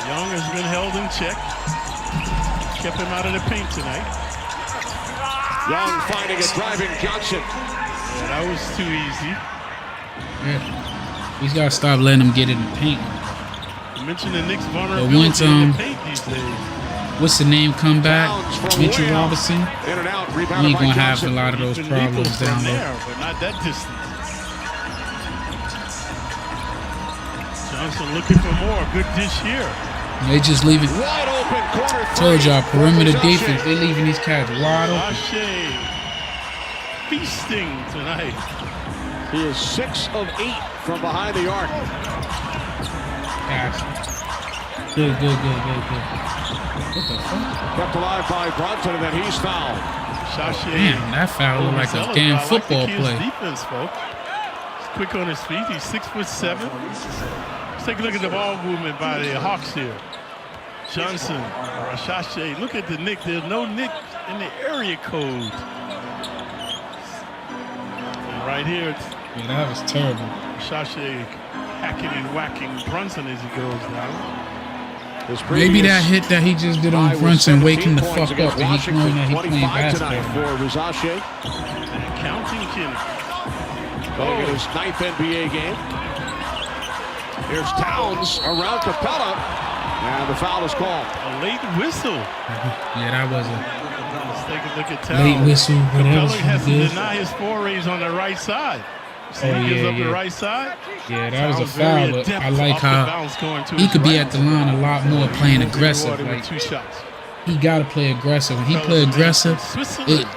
Young has been held in check. Kept him out of the paint tonight. Young finding a driving Johnson. Yeah, that was too easy. Yeah. He's got to stop letting him get in the paint. You mentioned the Knicks vulnerability once, in the paint these days. What's the name come back? Mitchell Robinson. In and out, he ain't going to have a lot of those problems down there. But not that distance. Johnson looking for more. Good dish here. They just leaving. Wide open corner. Told y'all, perimeter defense. They leaving these cats wide open. Feasting tonight. He is 6 of 8 from behind the arc. Gosh. Good. What the fuck? Kept alive by Brunson, and then he's fouled. Damn, that foul looked like a damn football play. Defense, folks. He's quick on his feet. He's 6'7". Let's take a look at the ball movement by the Hawks here. Johnson, Rizache. Look at the Knick. There's no Knick in the area code. And right here, it's that was terrible. Rizache hacking and whacking Brunson as he goes down. Maybe that hit that he just did on Brunson wake him the fuck up and he knowing that he playing basketball. For Rizache. And counting Kenny. Going at his 9th NBA game. Here's Towns around Capella. And the foul is called. A late whistle. Yeah, that was Let's take a look at Towns. late whistle. Capella has to deny his forays on the right side. See, he gives up the right side. Yeah, that was a foul, but I like how he could be at the line a lot more playing aggressive. Like, he got to play aggressive. When he play aggressive,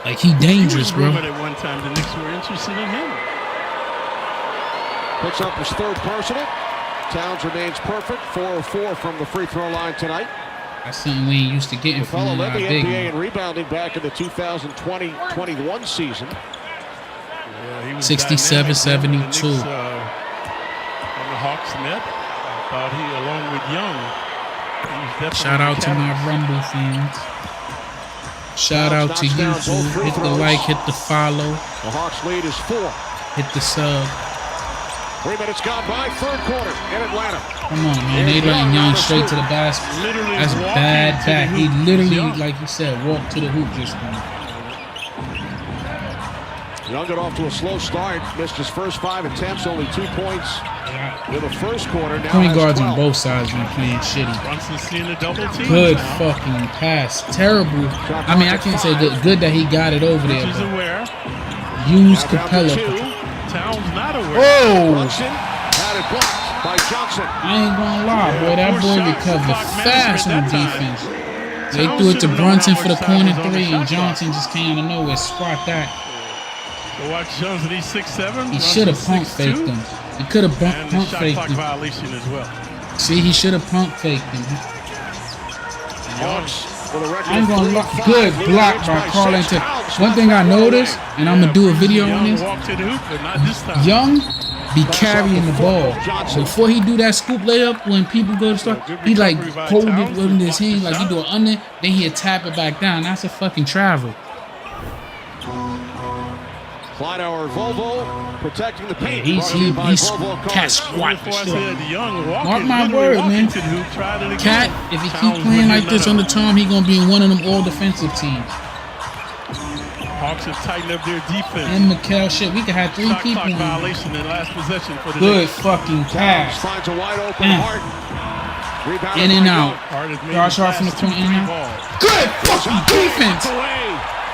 like he dangerous, bro. At one time, the Knicks were interested in him. Picks up his 3rd personal. Towns remains perfect, 4 of 4 from the free throw line tonight. That's something we ain't used to getting from him. Led the NBA in rebounding back in the 2020-21 season. 67-72. When the Hawks met, thought he, along with Young, shout out to my Rumble fans. Shout out to YouTube. Hit the like, hit the follow. The Hawks lead is 4. Hit the sub. 3 minutes gone by, 3rd quarter in Atlanta. Come on, man. They letting Young straight to the basket. That's bad back. He literally, like you said, walked to the hoop just now. Young got off to a slow start. Missed his first 5 attempts, only 2 points in the first quarter. Now point guards on both sides been playing shitty. Good fucking pass. Terrible. I mean, I can't say good. Good that he got it over there. Use Capella. Towns not aware. Whoa! Had it blocked by Johnson. I ain't gonna lie, boy. That boy recovered fast on defense. They threw it to Brunson for the corner 3, and Johnson just came out of nowhere. Spot that. So watch Johnson. He's 6'7". He should have pump faked him. He could have And the pump shot faked clock him. violation as well. See, he should have pump faked him. Hawks with a record I'm of going to 3-5, good leading block Knicks by Carl six. Anthony. Towns One thing I noticed, and I'm going to do a video on this. Walked to the hoop, but not this time. Young be carrying the ball. Before he do that scoop layup, when people go to start, he like hold it with his hand, like he do it under, then he'll tap it back down. That's a fucking travel. Clyde our Volvo protecting the paint. He's cat squat. Mark my word, man. Cat, if he keep playing like this under Tom, he gonna be in one of them all defensive teams. Hawks have tightened up their defense. And Mikal, shit, we could have 3 Shot people clock in. violation in the last possession for the Good Knicks. fucking pass. Finds a wide open Harden. Rebounded In and by out. Young. Harden's made Josh the Hart from the last point, in and 2-3 out. balls. Good fucking defense.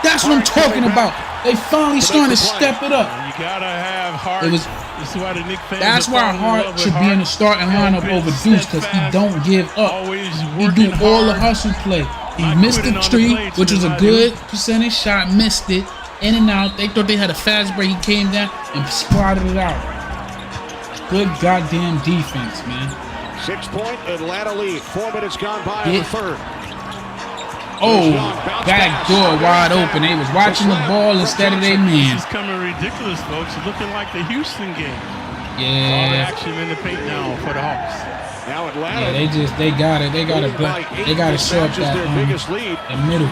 That's what I'm talking about. They finally starting to step it up. You gotta have Hart. It was. This is why the Knicks fans That's are why falling in love Hart with should be in the starting lineup over Deuce, because he don't give up. Always He do working all the hard. hustle play. He Not missed the quitting on the three, play which was a tonight, good percentage shot. Missed it. In and out. They thought they had a fast break. He came down and spotted it out. Good goddamn defense, man. 6-point Atlanta lead. 4 minutes gone by in the third. Oh, back door wide open. They was watching the ball instead of their man. This is coming ridiculous, folks. It's looking like the Houston game. All the Yeah. action in the paint now for the Hawks. Now Atlanta. Yeah, they got it. They got to show up that their biggest lead. the middle.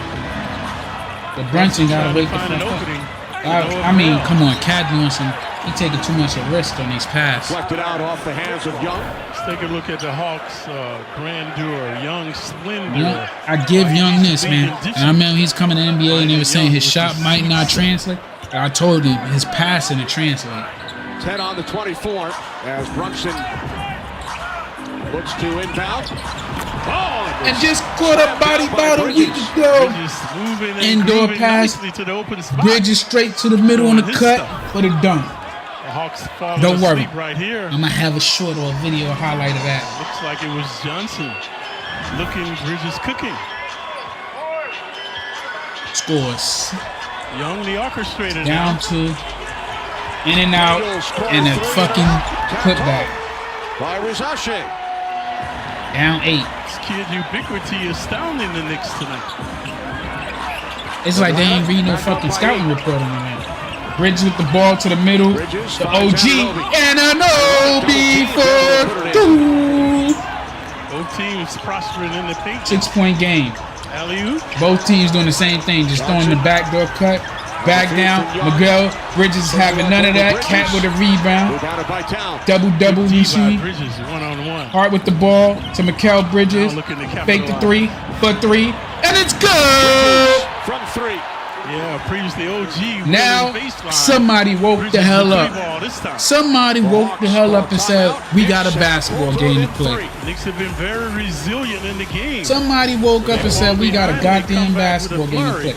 But Brunson got to wake the Find an fuck up. opening. I mean, come on, Cat doing some. He taking too much of risk on these passes. Deflected out off the hands of Young. Let's take a look at the Hawks' grandeur, Young splendor. Young, I give Young this, man. And I remember he's coming to the NBA and they were saying his shot might not translate. But I told him his passing to translate. 10 on the 24 as Brunson looks to inbound. Oh, And just caught a body about a week ago. Indoor pass. To the open spot. Bridges straight to the middle on the cut for the dunk. The Hawks falling Don't worry. asleep right here. I'm going to have a short or a video highlight of that. Looks like it was Johnson looking Bridges cooking. Scores. Young the orchestrator Down now. to in and out and a fucking putback. By Rizache. Down 8. This kid ubiquity is astounding the Knicks tonight. It's like they ain't reading no fucking scouting report on that. Bridges with the ball to the middle. The OG and an OB for 2. Both teams prospering in the paint. 6-point game. Alley-oop. Both teams doing the same thing, just throwing the backdoor cut. Back down. Miguel Bridges having none of that. Cat with a rebound. Rebounded by Town. Double you see. Bridges one-on-one. Hart with the ball to Mikal Bridges. Now looking to Fake the capitalize. 3 for 3. And it's good! From 3. Yeah, previously OG. Now baseline. somebody woke Bridges the hell with up. three ball this time. Somebody woke the hell up and said, we got a basketball game to play. Knicks have been very resilient in the game. Somebody woke up and said, we got a goddamn basketball game to play.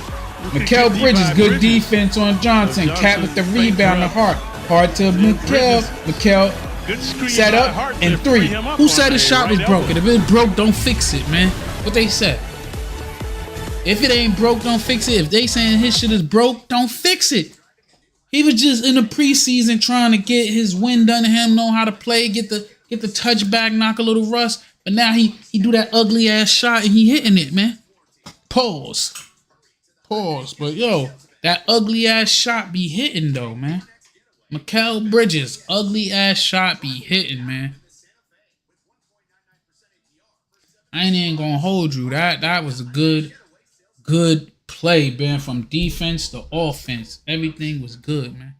Mikal Bridges, good defense on Johnson. Cat with the rebound to Hart. Hart to Mikal. Mikal Good screen set by up Hart and to free 3. him up Who on said his that shot was right broken? elbow. If it broke, don't fix it, man. What they said. If it ain't broke, don't fix it. If they saying his shit is broke, don't fix it. He was just in the preseason trying to get his wind under him, know how to play, get the touchback, knock a little rust. But now he do that ugly ass shot and he hitting it, man. Pause. But yo, that ugly ass shot be hitting though, man. Mikal Bridges, ugly ass shot be hitting, man. I ain't even gonna hold you. That was a good play, man. From defense to offense, everything was good, man.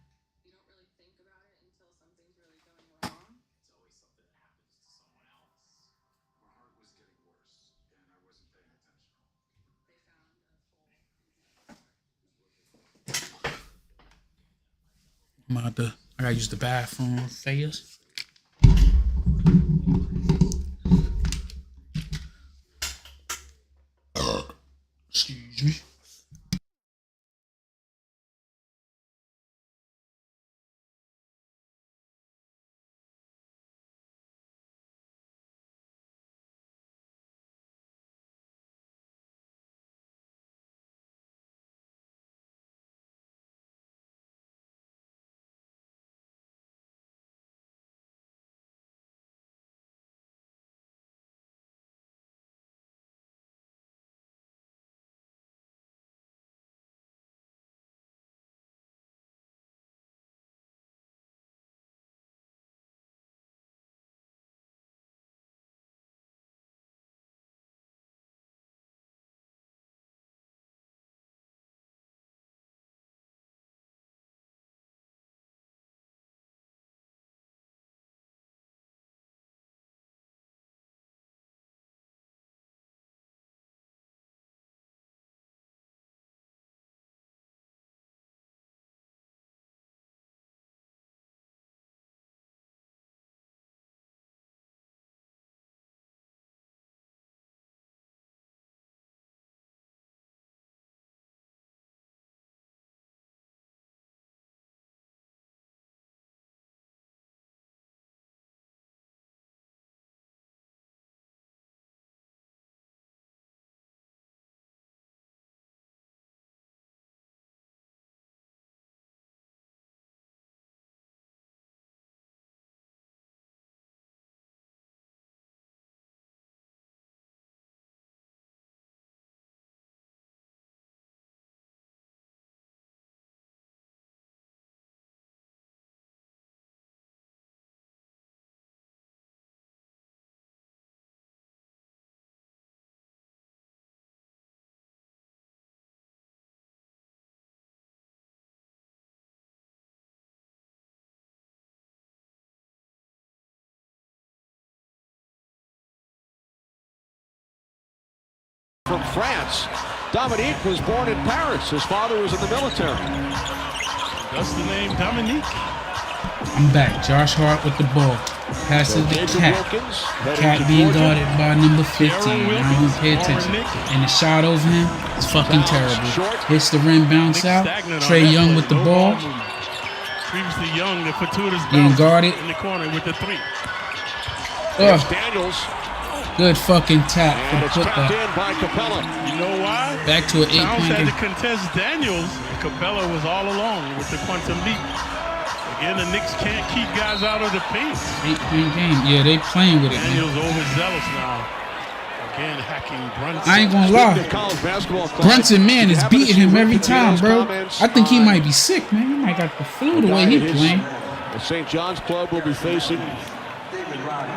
I gotta use the bathroom fast. Excuse me. from France. Dominique was born in Paris. His father was in the military. That's the name, Dominique. I'm back. Josh Hart with the ball. Passes the Cat. Cat being guarded by number 15. Now I'm gonna pay attention. And the shot over him is fucking terrible. Hits the rim, bounce out. Trey Young with the ball. Previously Young, the fortuitous Being bounce guarded. in the corner with the 3. Daniels. Good fucking tap And for it's the tapped putback. in by Capella. You know why? Back to an Towns 8-point had game. to contest Daniels. Capella was all alone with the quantum leap. Again, the Knicks can't keep guys out of the paint. 8-point game. Yeah, they playing with it, man. Daniels overzealous now. Again, hacking Brunson. I ain't gonna lie. Brunson, man, is beating him every time, bro. I think he might be sick, man. He might got the flu the way he playing. The St. John's club will be facing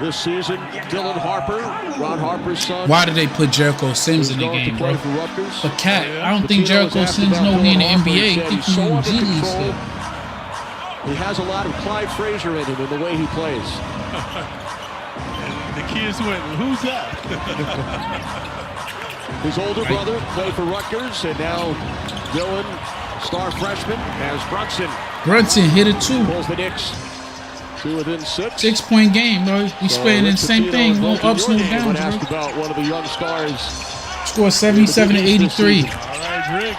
this season Dylan Harper, Ron Harper's son. Why did they put Jericho Sims in the game, bro? For Cat, I don't think Jericho Sims know he in the NBA. I think he in G League still. He has a lot of Clyde Frazier in him in the way he plays. The kids went, who's that? His older brother played for Rutgers, and now Dylan, star freshman, has Brunson. Brunson hit it too. Pulls the Knicks to within 6. 6-point game, bro. We spreading the same thing. No ups, no downs, Asked bro. about one of the young stars. Score 77 to 83. All right, Rick.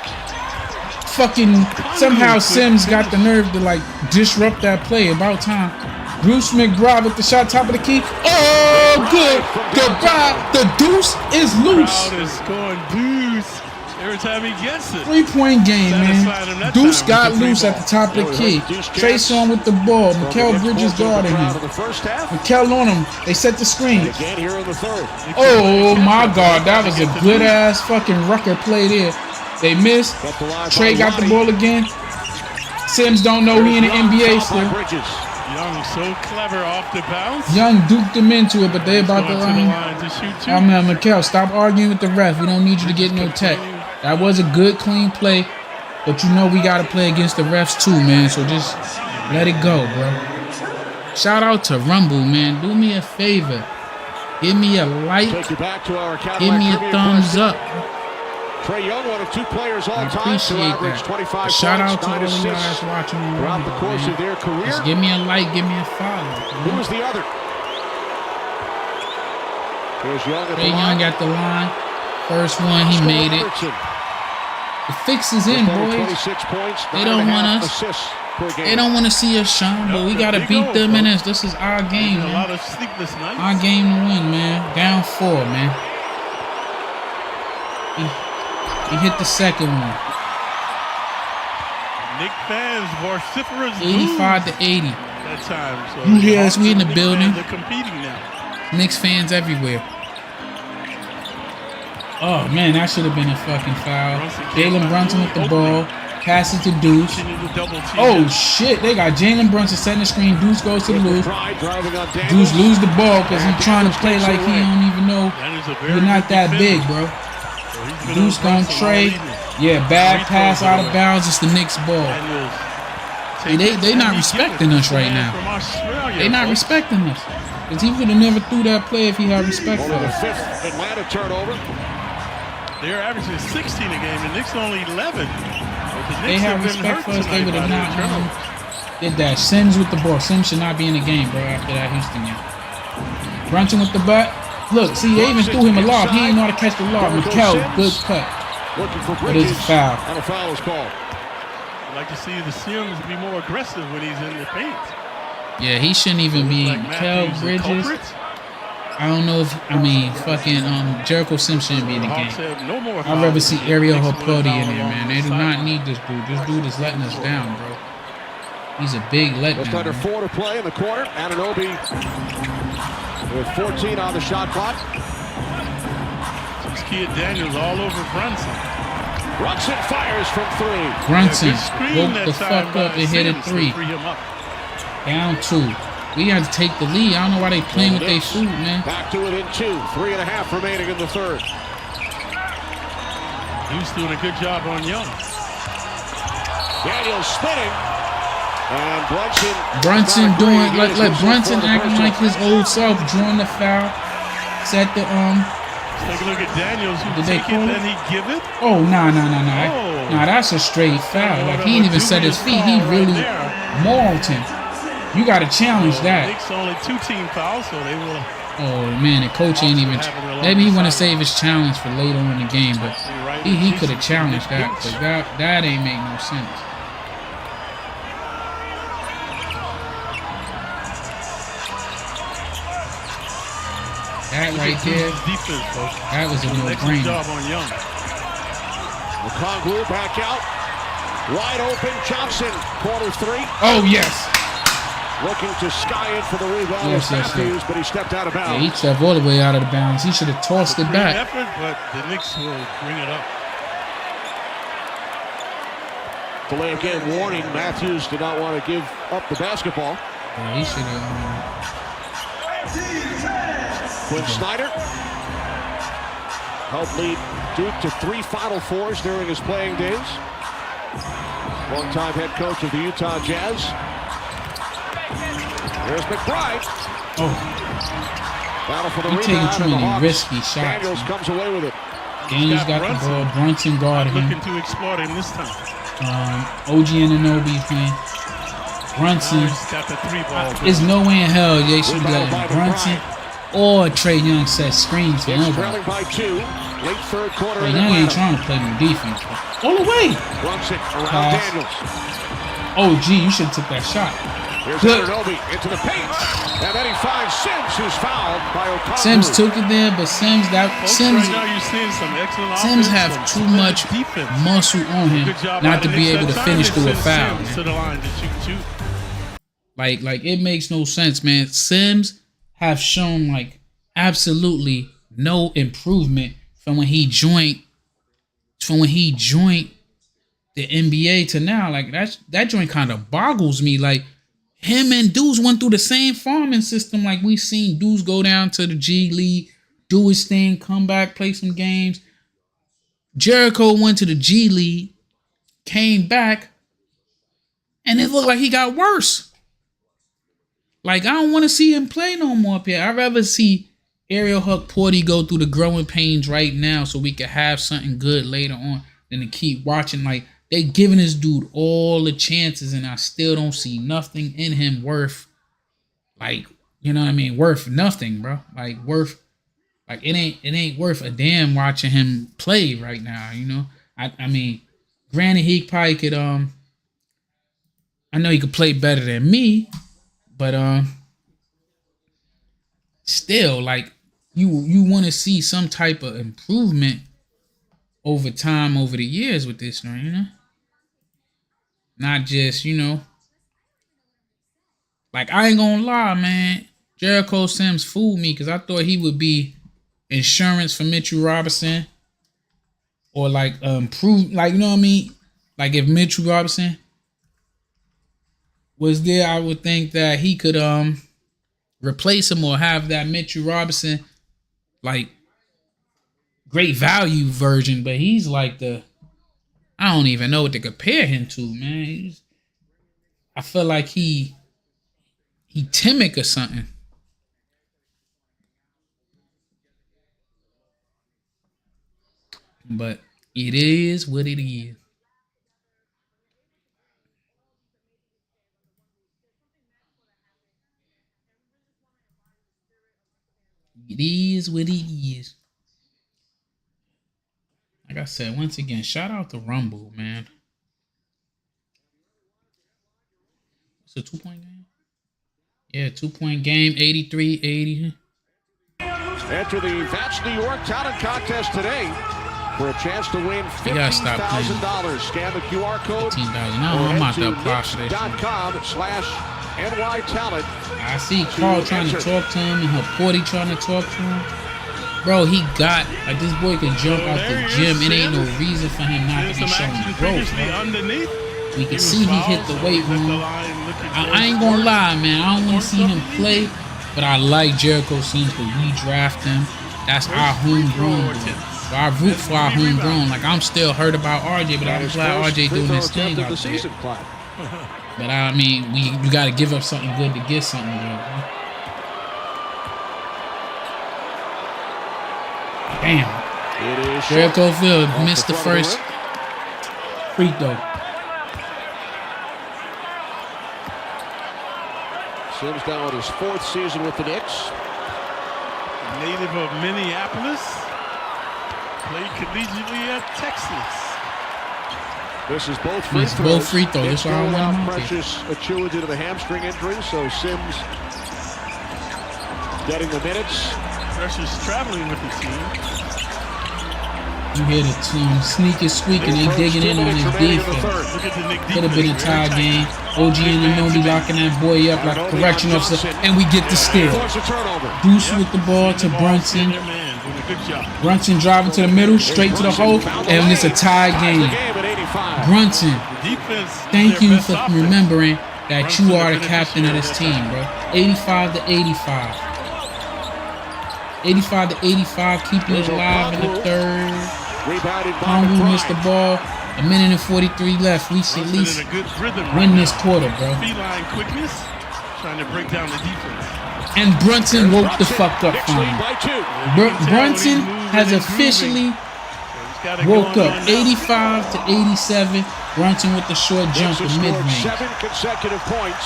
Fucking somehow Sims got the nerve to like disrupt that play. About time. Bruce McBride with the shot, top of the key. Oh, good. Goodbye. The deuce is loose. Crowd is going deuce every time he gets it. 3-point game, man. Deuce got loose at the top of the key. Trey Songz with the ball. Mikael Bridges guarding him. Mikael on him. They set the screen. Again here in the third. Oh my God, that was a good ass fucking Rucker play there. They missed. Trey got the ball again. Sims don't know he in the NBA still. Young so clever off the bounce. Young duped him into it, but they about to line to shoot two. Oh man, Mikael, stop arguing with the ref. We don't need you to get no tech. That was a good, clean play, but you know we gotta play against the refs too, man. So just let it go, bro. Shout out to Rumble, man. Do me a favor. Give me a like. Give me a thumbs up. Trey Young, one of 2 players all time to average 25 Shout out points, to 9 all you guys assists watching throughout the course of their career. Just give me a like, give me a follow. Who was the other? Here's Young at Trey Young at the line. First one, he made it. The fix is in, boys. They don't want us. They don't want to see us shine, but we gotta beat them in this. This is our game, man. A lot of sleepless nights. Our game to win, man. Down 4, man. He hit the second one. Knicks fans vociferous 85 to 80. that time. So Yes, we in the building. They're competing now. Knicks fans everywhere. Oh man, that should have been a fucking foul. Jalen Brunson with the ball. Passes to Deuce. Oh shit, they got Jalen Brunson setting the screen. Deuce goes to the loose. Deuce lose the ball because he's trying to play like he don't even know you're not that big, bro. Deuce gonna trade. Yeah, bad pass out of bounds. It's the Knicks ball. And they not respecting us right now. They not respecting us. Because he would have never threw that play if he had respect for us. Atlanta turnover. They're averaging 16 a game. The Knicks only 11. They have respect for us. They would have not did that. Sims with the ball. Sims should not be in the game, bro, after that Houston game. Brunson with the butt. Look, see, they even threw him a lob. He ain't know how to catch the lob. Mikael, good cut. But it's a foul. And a foul is called. I'd like to see the Sims be more aggressive when he's in the paint. Yeah, he shouldn't even be. Like Mikael Matthews Bridges. I don't know if, fucking Jericho Sims shouldn't be in the game. I'd rather see Ariel Hapodi in there, man. They do not need this dude. This dude is letting us down, bro. He's a big letdown. Just under 4 to play in the quarter. Anunoby with 14 on the shot clock. This kid Daniels all over Brunson. Brunson fires from 3. Brunson woke the fuck up and hit a 3. Down 2. We have to take the lead. I don't know why they playing with their food, man. Back to it in 2. 3.5 remaining in the third. He's doing a good job on Young. Daniels spinning. And Brunson doing let Brunson acting like his old self, drawing the foul. Set the Take a look at Daniels. Who Did they take it, call it? then he give it. Oh, nah. Oh. Nah, that's a straight foul. Like, he didn't even set his feet. He really mauled him. You got to challenge that. Knicks only 2 team fouls, so they will. Oh, man, the coach ain't even... Maybe he want to save his challenge for later on in the game, but he could have challenged that. But that ain't make no sense. That right there, that was a no-brainer. Job on Young. McConglue back out. Wide open. Johnson, corner 3. Oh, yes. Looking to sky it for the rebound with Matthews, but he stepped out of bounds. Yeah, he stepped all the way out of the bounds. He should have tossed it back. Effort, but the Knicks will bring it up. Delay of game warning. Matthews did not want to give up the basketball. Yeah, he should have. Quinn Snyder helped lead Duke to 3 Final Fours during his playing days. Longtime head coach of the Utah Jazz. Here's McBride. Oh. Battle for the He taking rebound. too And the many Hawks. risky shots. Daniels comes away with it. Daniels got the ball. Brunson guarded him. Looking to exploit him this time. OG Anunoby playing. Brunson. Got the 3 ball. There's no way in hell they should be letting Brunson or Trey Young set screens for nobody. Trailing by 2. Late third quarter. Trey Young ain't trying to play no defense. All the way. Brunson around Daniels. Oh, gee, you should have took that shot. Here's Good. Anunoby into the paint. And then he finds Sims, who's fouled by O'Connor. Sims took it there, but Sims Right now you're seeing some excellent Sims offense, have some too much defense. muscle on him Good job not by to the be Knicks able to that finish time. through a Send foul. Sims to the line to shoot. Like it makes no sense, man. Sims have shown like absolutely no improvement from when he joined the NBA to now. Like that joint kind of boggles me. Like him and dudes went through the same farming system. Like we seen dudes go down to the G League, do his thing, come back, play some games. Jericho went to the G League, came back, and it looked like he got worse. Like, I don't want to see him play no more up here. I'd rather see Ariel Huck-Porty go through the growing pains right now so we can have something good later on than to keep watching. Like, they giving this dude all the chances, and I still don't see nothing in him worth, like, you know what I mean? Worth nothing, bro. Like, it ain't worth a damn watching him play right now, you know? I mean, granted, he probably could, I know he could play better than me, but still, like, you want to see some type of improvement over time, over the years with this one, you know? Not just, you know, like, I ain't gonna lie, man. Jericho Sims fooled me because I thought he would be insurance for Mitchell Robinson, or like prove, like, you know what I mean? Like, if Mitchell Robinson was there, I would think that he could replace him or have that Mitchell Robinson like great value version, but he's like I don't even know what to compare him to, man. I feel like he timid or something. But it is what it is. It is what it is. Like I said, once again, shout out to Rumble, man. It's a 2-point game? Yeah, 2-point game, 83-80. Enter the That's New York Talent Contest today for a chance to win $15,000. Scan the QR code. $15,000. No, I'm out there processing. .com/NYTalent. I see Carl trying to talk to him and Huck-Porty trying to talk to him. Bro, he got, like, this boy can jump out the gym. It ain't no reason for him not to be showing growth, bro. We can see he hit the weight room. I ain't gonna lie, man. I don't want to see him play, but I like Jericho Sims because we draft him. That's our homegrown boy. So I root for our homegrown. Like, I'm still hurt about RJ, but I'm glad RJ doing his thing out there. But I mean, you got to give up something good to get something good. Damn. It is Jericho Field off missed the front of first rim. free throw. Sims now in his 4th season with the Knicks. Native of Minneapolis. Played collegiately at Texas. This is both free Missed throws. both free throws. Knicks That's why I ruled went out him out there. Precious Achiuwa due to the hamstring injury, so Sims getting the minutes. Precious traveling with the team. You hear the team sneaking, squeaking, they digging in on his defense. Look at the Knicks Could have been a defense. tie game. OG and Anunoby locking that boy up like a correction officer, and we get the steal. Force a turnover. Deuce with the ball to Brunson. Their man doing a good job. Brunson driving to the middle, straight to the hole, and it's a tie game. Brunson, Defense. thank their you best for offense. remembering that Brunson, you are the the captain of this beneficiary team, bro. 85 to 85. 85 to 85, keeping it alive in the third. Rebounded by Kongu missed the ball. A minute and 43 left. We should at least in a good rhythm win right this now. quarter, bro. Feline quickness, trying to break down the defense. And Brunson woke the fuck up Knicks lead finally. by 2. Brunson has officially woke up. 85 to 87. Brunson with the short jump Knicks in have scored mid-range. 7 consecutive points.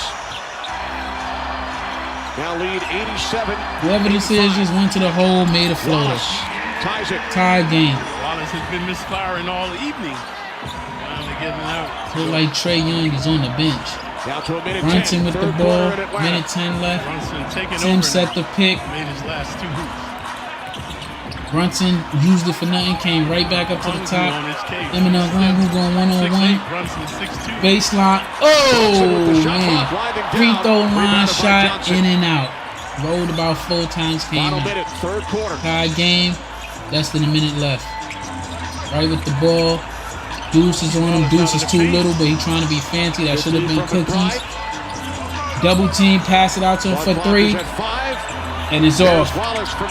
Now lead 87. Whoever this is just went to the hole, made a floater. Wallace ties it. Tie game. Wallace has been misfiring all evening. Finally getting out. Look like Trae Young is on the bench. Down to a minute Brunson 10. with the Third ball. quarter in Atlanta. Minute 10 left. Brunson taking Tim over set now. the pick. Made his last 2 hoops. Brunson used it for nothing. Came right back up to the top. On his case. Eminem Kongu going one-on-one. 6'8", Brunson 6'2". Baseline. Oh, man. Free throw line shot in and out. Rolled about 4 times, came Final out. minute, third quarter. Tie game. Less than a minute left. Right with the ball. Deuce is on him. Deuce is too little, but he's trying to be fancy. That should have been cookies. Double team, pass it out to him for 3. And it's off.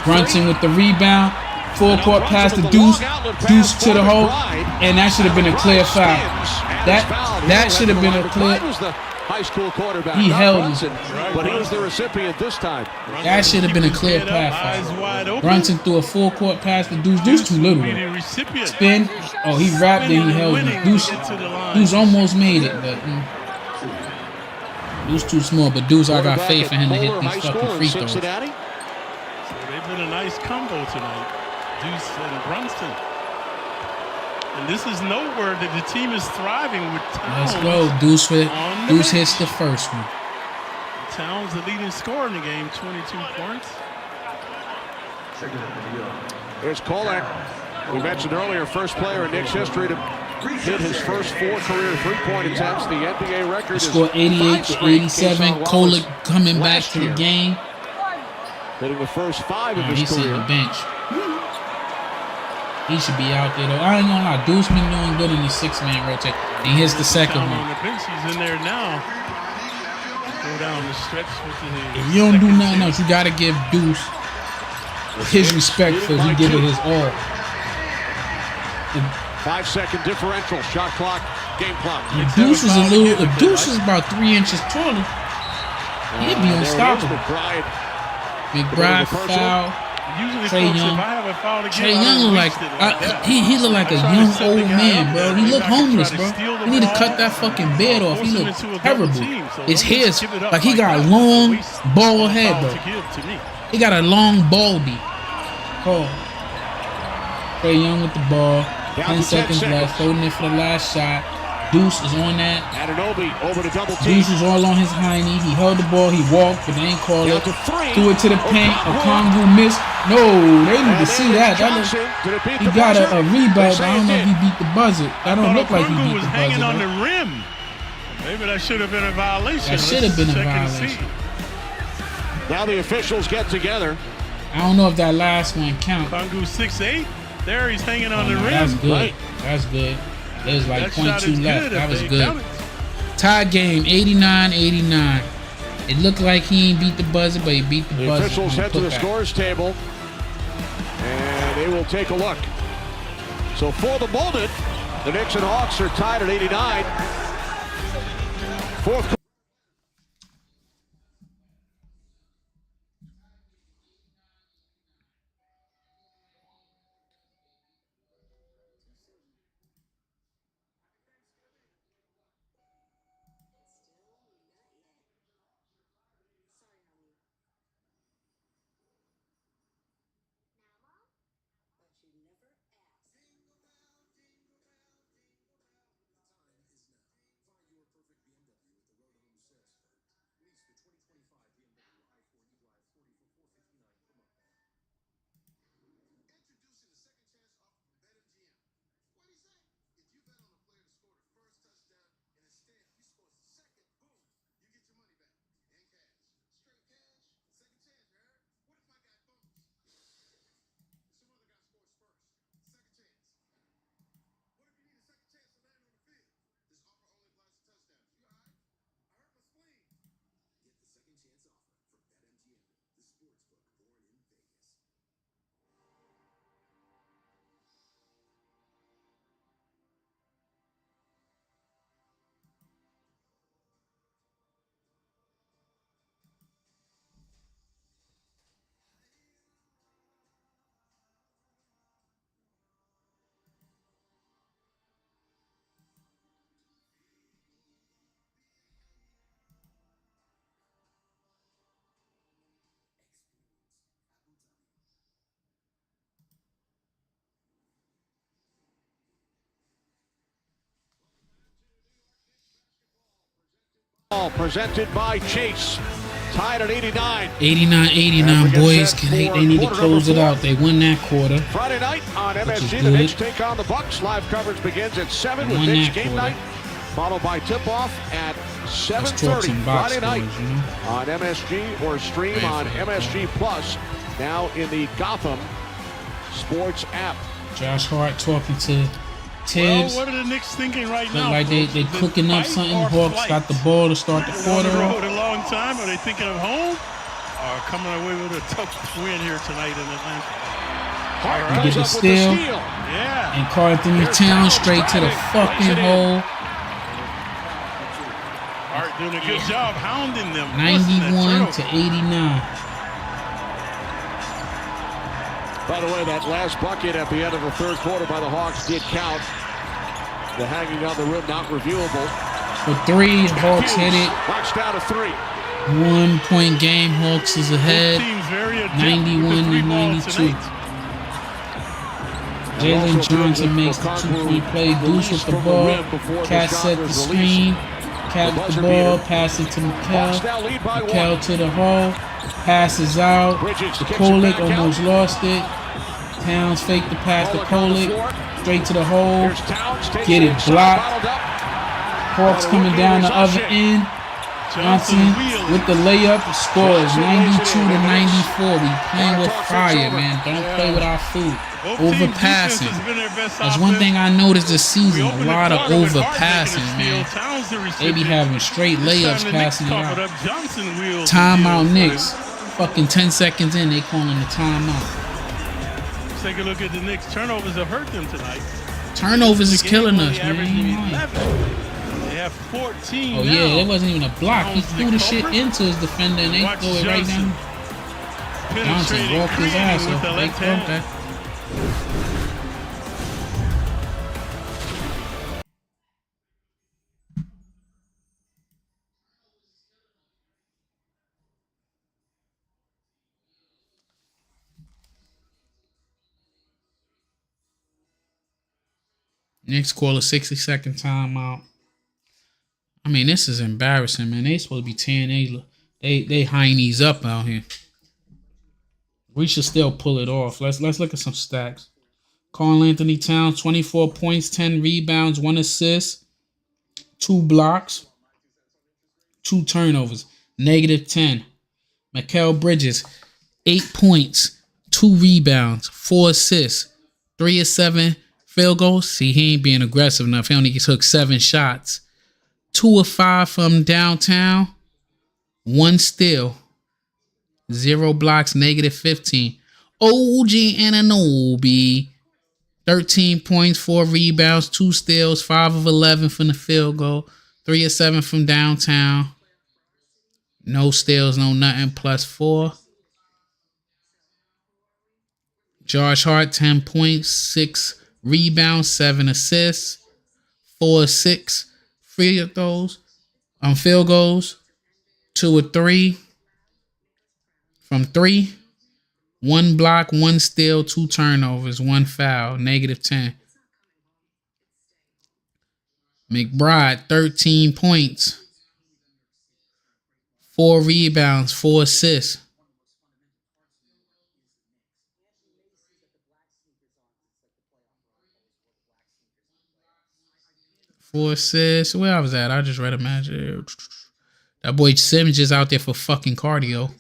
Brunson with the rebound. Full court pass to Deuce. Deuce to the hole. And that should have been a clear foul. That should have been a clear. High school quarterback. He held Brunson, him. but he was the recipient this time. That should have been a clear pass. Brunson threw a full court pass to Deuce. Deuce too little. Spin. Oh, he wrapped it. He held him. Deuce almost made it, but Deuce too small. But Deuce, I got faith in him to hit these fucking free throws. So they've been a nice combo tonight. Deuce and Brunson. And this is noteworthy that the team is thriving with Towns. Let's go. Deuce hits the first one. Towns, the leading scorer in the game, 22 points. There's Kolak. We mentioned earlier, first player in Knicks history to hit his first 4 career three-point attempts. The NBA record is scored 88 to 87. Kolak coming back to the game. Hitting the first 5 of his He's sitting career. the bench. He should be out there though. I ain't gonna lie, Deuce been doing good in the 6-man rotation. He hits the second On one. the bench, he's in there now. Go down the stretch with the If you don't do nothing else, you gotta give Deuce his respect for he did it his all. 5-second differential, shot clock, game clock. If Deuce is if Deuce is about 3 inches taller, he'd be unstoppable. McBride foul. Usually, Trae folks, Young. if I have a foul again, Trae I Young don't look waste like it that. he look like a I'm trying to young set the old guy man, up bro. there. He Maybe look I can try homeless, to bro. steal the We need to ball. cut that fucking beard off. He Force him look into a double terrible. team, so His don't hair's give it up like he like got that. long Waste bald a head, foul bro. to give to me. He got a long baldy. Call. Trae Young with the ball. 10 seconds left. Holding it for the last shot. Deuce is on that. Anunoby over to double team. Deuce is all on his hiney. He held the ball. He walked, but they ain't call it. Threw it to the paint. Kongu missed. No, they need to see that. He got a rebound, but I don't know if he beat the buzzer. That don't look like he beat was the hanging buzzer. on bro. the rim. Maybe that should have been a violation. That should have been a Let's check and see. violation. Now the officials get together. I don't know if that last one counts. Kongu 6'8". There he's hanging on the rim. That's good. Right. That's good. There's like That shot 0.2 is left. good That if was they good. count it. Tie game, 89-89. It looked like he ain't beat the buzzer, but he beat the The buzzer. officials on head to the putback. scores table, and they will take a look. So for the moment, the Knicks and Hawks are tied at 89. Fourth. Presented by Chase. Tied at 89. 89, boys. They need to close it out. They win that quarter. Friday night on MSG, the Knicks take on the Bucks. Live coverage begins at 7 with Knicks game night, followed by tip-off at 7:30 Friday night on MSG or stream on MSG Plus. Now in the Gotham Sports app. Josh Hart talking to Tibbs. Well, what are the Knicks thinking right Look now? like they cooking up something. Hawks got the ball to start the quarter off. A long time. Are they thinking of home? Or coming away with a tough win here tonight in Atlanta? Hart get the steal. Yeah. And Karl Anthony Towns straight to the fucking hole. Hart doing a good job hounding them. 91 to 89. By the way, that last bucket at the end of the third quarter by the Hawks did count. The hanging on the rim not reviewable. For three, Hawks hit it. Hawks down to 3. 1 point game. Hawks is ahead. 91 to 92. Jalen Johnson makes the 2-point play. Deuce with the ball. Cat set the screen. Cat with the ball. Pass it to Mikal. Mikal to the hole. Passes out. Kolek almost lost it. Towns faked the pass to Kolek. Straight to the hole. Get it blocked. Hawks coming down the other end. Johnson with the layup scores 92 to 94. We playing with fire, man. Don't play with our food. Overpassing. That's one thing I noticed this season. A lot of overpassing, man. They be having straight layups passing it out. Timeout Knicks. Fucking 10 seconds in, they calling the timeout. Let's take a look at the Knicks. Turnovers have hurt them tonight. Turnovers is killing us, man. They have 14 Oh, now. yeah, it wasn't even a block. He threw the shit into his defender and they threw it right down. Johnson walked his ass off. They caught that. Knicks call a 60-second timeout. I mean, this is embarrassing, man. They supposed to be tearing they heinies up out here. We should still pull it off. Let's look at some stats. Karl Anthony Towns, 24 points, 10 rebounds, 1 assist, 2 blocks, 2 turnovers, -10. Mikal Bridges, 8 points, 2 rebounds, 4 assists, 3 of 7 field goals. See, he ain't being aggressive enough. He only took 7 shots. 2 of 5 from downtown. 1 steal. 0 blocks, -15. OG Anunoby, 13 points, 4 rebounds, 2 steals, 5 of 11 from the field goal, 3 of 7 from downtown. No steals, no nothing, +4. Josh Hart, 10 points, 6 rebounds, 7 assists, 4 of 6 free throws, field goals, 2 of 3 from 3, 1 block, 1 steal, 2 turnovers, 1 foul, -10. McBride, 13 points, 4 rebounds, 4 assists. Where I was at, I just read a match. That boy Simmons is out there for fucking cardio.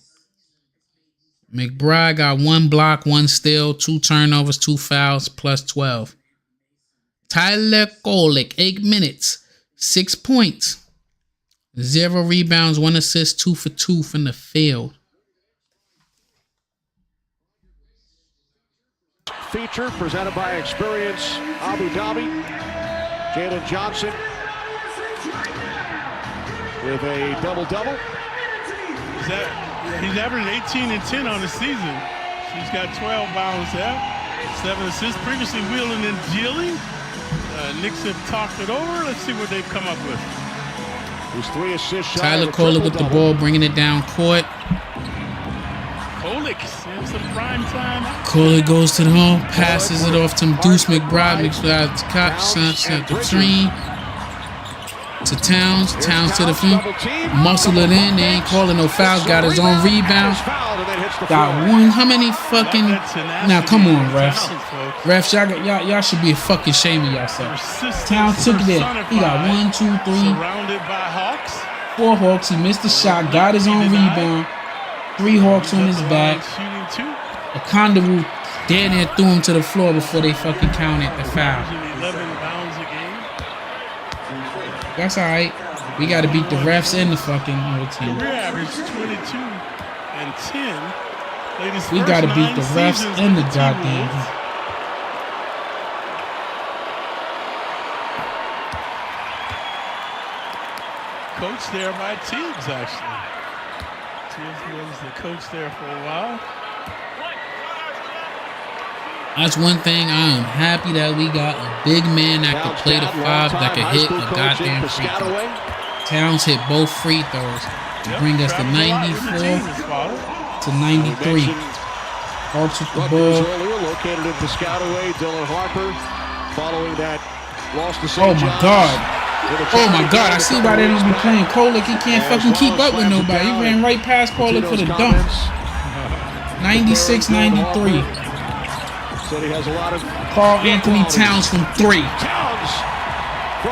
McBride got 1 block, 1 steal, 2 turnovers, 2 fouls, +12. Tyler Kolek, 8 minutes, 6 points, 0 rebounds, 1 assist, 2 for 2 from the field. Feature presented by Experience Abu Dhabi. Jalen Johnson with a double-double. He's averaging 18 and 10 on the season. He's got 12 bounds there, 7 assists. Previously wheeling and dealing. Knicks have talked it over. Let's see what they've come up with. His 3 assists. Tyler Kolek with the ball, bringing it down court. Kolek, some prime time. Kolek goes to the home, passes it off to Deuce McBride. McBride sent the screen. to Towns. Towns to the feet. Muscle it in. They ain't calling no fouls. Got his own rebound. Got one. How many fucking... Now, come on, refs. Refs, y'all should be fucking ashamed of yourself. Towns took it in. He got 1, 2, 3, 4 Hawks. He missed the shot. Got his own rebound. 3 Hawks on his back. A Condoru dead there threw him to the floor before they fucking counted the foul. That's all right. We got to beat the refs and the fucking other team. Career average 22 and 10. We got to beat the refs and the goddamn. Coach there by Tibbs, actually. Tibbs was the coach there for a while. That's one thing. I am happy that we got a big man that could play the 5, that could hit a goddamn free throw. Towns hit both free throws to bring us to 94 to 93. Hawks with the ball. Located in Piscataway, Dylan Harper, following that loss to Oh my God. Oh my God, I see why they don't be playing Kolick. He can't fucking keep up with nobody. He ran right past Kolick for the dunk. 96-93. Carl Anthony Towns from 3.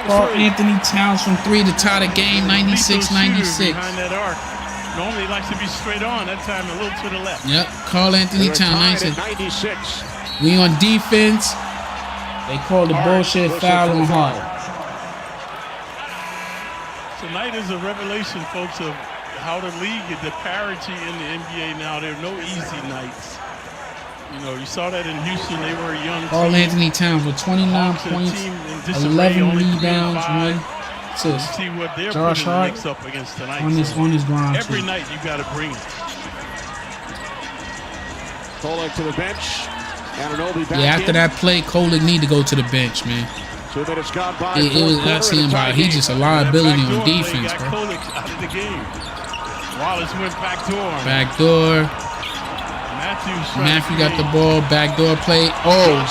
Carl Anthony Towns from 3 to tie the game, 96-96. Normally likes to be straight on. That time a little to the left. Yep, Carl Anthony Towns. 96. We on defense. They called the bullshit foul on Hart. Tonight is a revelation, folks, of how the league, the parity in the NBA now. There are no easy nights. You know, you saw that in Houston. They were a young Carl team. Anthony Towns with 29 points, 11 rebounds, 1 assist. See what they're Josh putting the Hart Knicks up against tonight. on his grind Every too. night you got to bring it. Kolick to the bench. Anunoby back Yeah, after that play, Kolick need to go to the bench, man. 2 minutes gone by. It was that's him about. He's just a liability on defense, got bro. Kolick out of the game. Wallace went backdoor. Backdoor. Matthew got the ball. Backdoor play. Oh,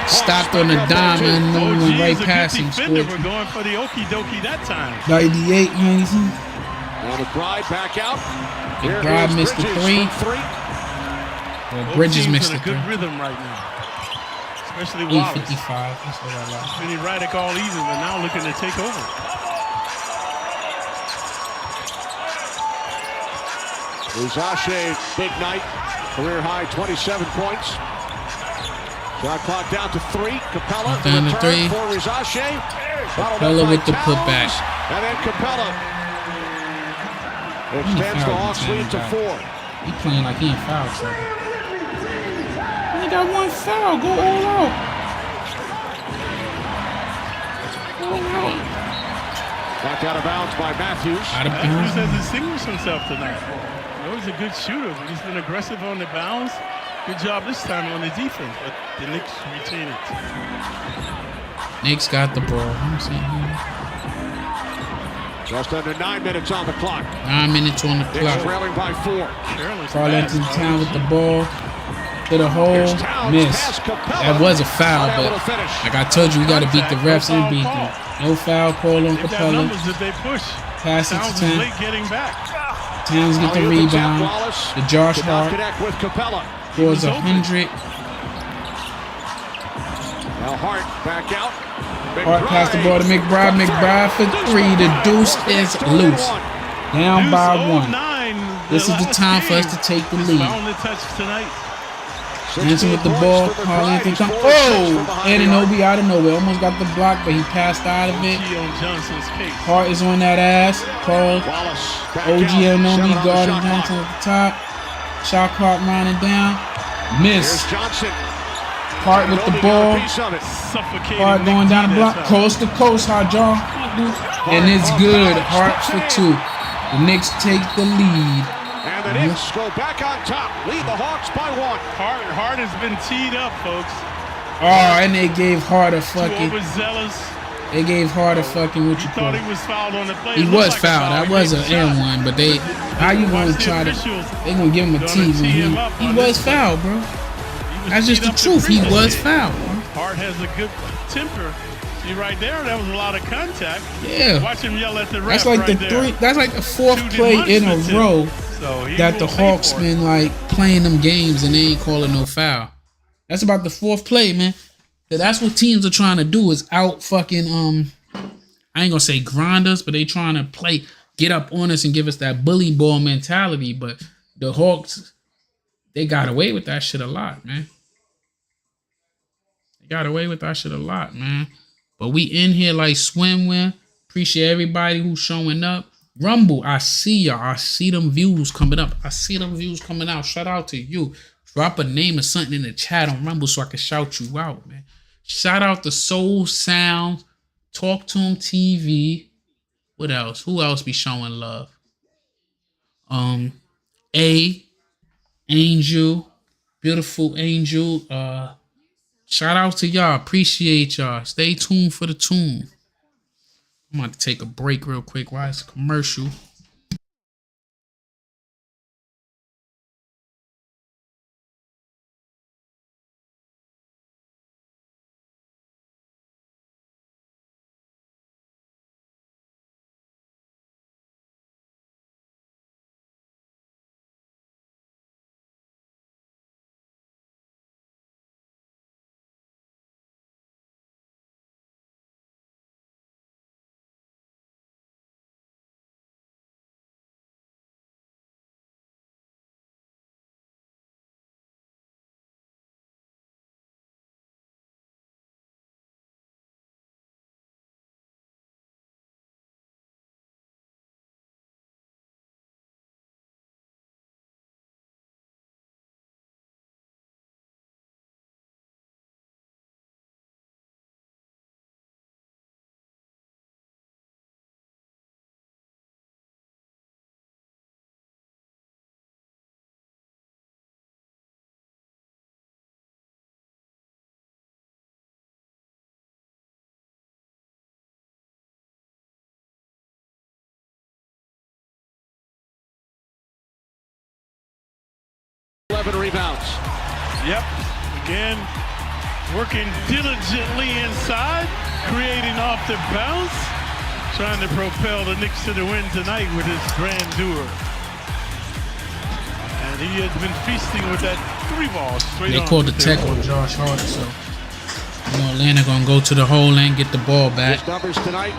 stopped on the dime and no one went right past him. Scored. We're going for the okie dokie that time. 98, Anderson. Now McBride back out. McBride missed the 3. Well, Bridges missed the 3. Good rhythm right now. Especially Wallace. 8:55. That's what I like. Vinny Raddick all evening, but now looking to take over. Uzache, big night. Career high 27 points. Shot clock down to 3. Capella down to 3. For Uzache. Capella with the putback. And then Capella extends the Hawks lead to 4. He playing like he ain't foul trouble. He got 1 foul. Go all out. All out. Knocked out of bounds by Matthews. Matthews has distinguished himself tonight. He's a good shooter, but he's been aggressive on the bounce. Good job this time on the defense, but the Knicks retain it. Knicks got the ball. Let me see here. Just under 9 minutes on the clock. 9 minutes on the Knicks clock. trailing by 4. Carl Anthony Towns with the ball. To the hole. Miss. That was a foul, but like I told you, we got to beat the refs and beat them. No foul call on Capella. Pass it to Towns. Getting back. Towns get the rebound. The Josh Hart scores 100. Now Hart back out. Hart passed the ball to McBride. McBride for 3. The deuce is loose. Down by 1. This is the time for us to take the lead. Anderson with the ball. Carl Anthony comes. Oh! Anunoby out of nowhere. Almost got the block, but he passed out of it. Hart is on that ass. Paul. OG Anunoby guarding Johnson at the top. Shot clock running down. Miss. Hart with the ball. Hart going down the block. Coast to coast, Hajar. And it's good. Hart for 2. The Knicks take the lead. And the Knicks go back on top. Lead the Hawks by 1. Hart has been teed up, folks. Oh, and they gave Hart a fucking. Overzealous. They gave Hart a fucking what you call it. He was fouled on the play. He was fouled. That was an N1, but they. How you gonna try to? They gonna give him a T when he was fouled, bro. That's just the truth. He was fouled. Hart has a good temper, See right there, that was a lot of contact. Yeah. Watch him yell at the ref. That's like right the there. That's like the fourth Shooting play in a monster row so that the Hawks been like playing them games and they ain't calling no foul. That's about the fourth play, man. That's what teams are trying to do is out fucking I ain't gonna say grind us, but they trying to play, get up on us and give us that bully ball mentality. But the Hawks, they got away with that shit a lot, man. They got away with that shit a lot, man. But we in here like swimwear. Appreciate everybody who's showing up. Rumble, I see y'all. I see them views coming up. I see them views coming out. Shout out to you. Drop a name or something in the chat on Rumble so I can shout you out, man. Shout out to Soul Sound, Talk to Him TV. What else? Who else be showing love? Angel, beautiful Angel. Shout out to y'all. Appreciate y'all. Stay tuned for the tune. I'm about to take a break real quick while it's a commercial. Rebounds. Yep. Again, working diligently inside, creating off the bounce, trying to propel the Knicks to the win tonight with his grandeur. And he has been feasting with that 3 ball straight They on. called the tech on Josh Hart, so you know Atlanta gonna go to the hole and get the ball back. His numbers tonight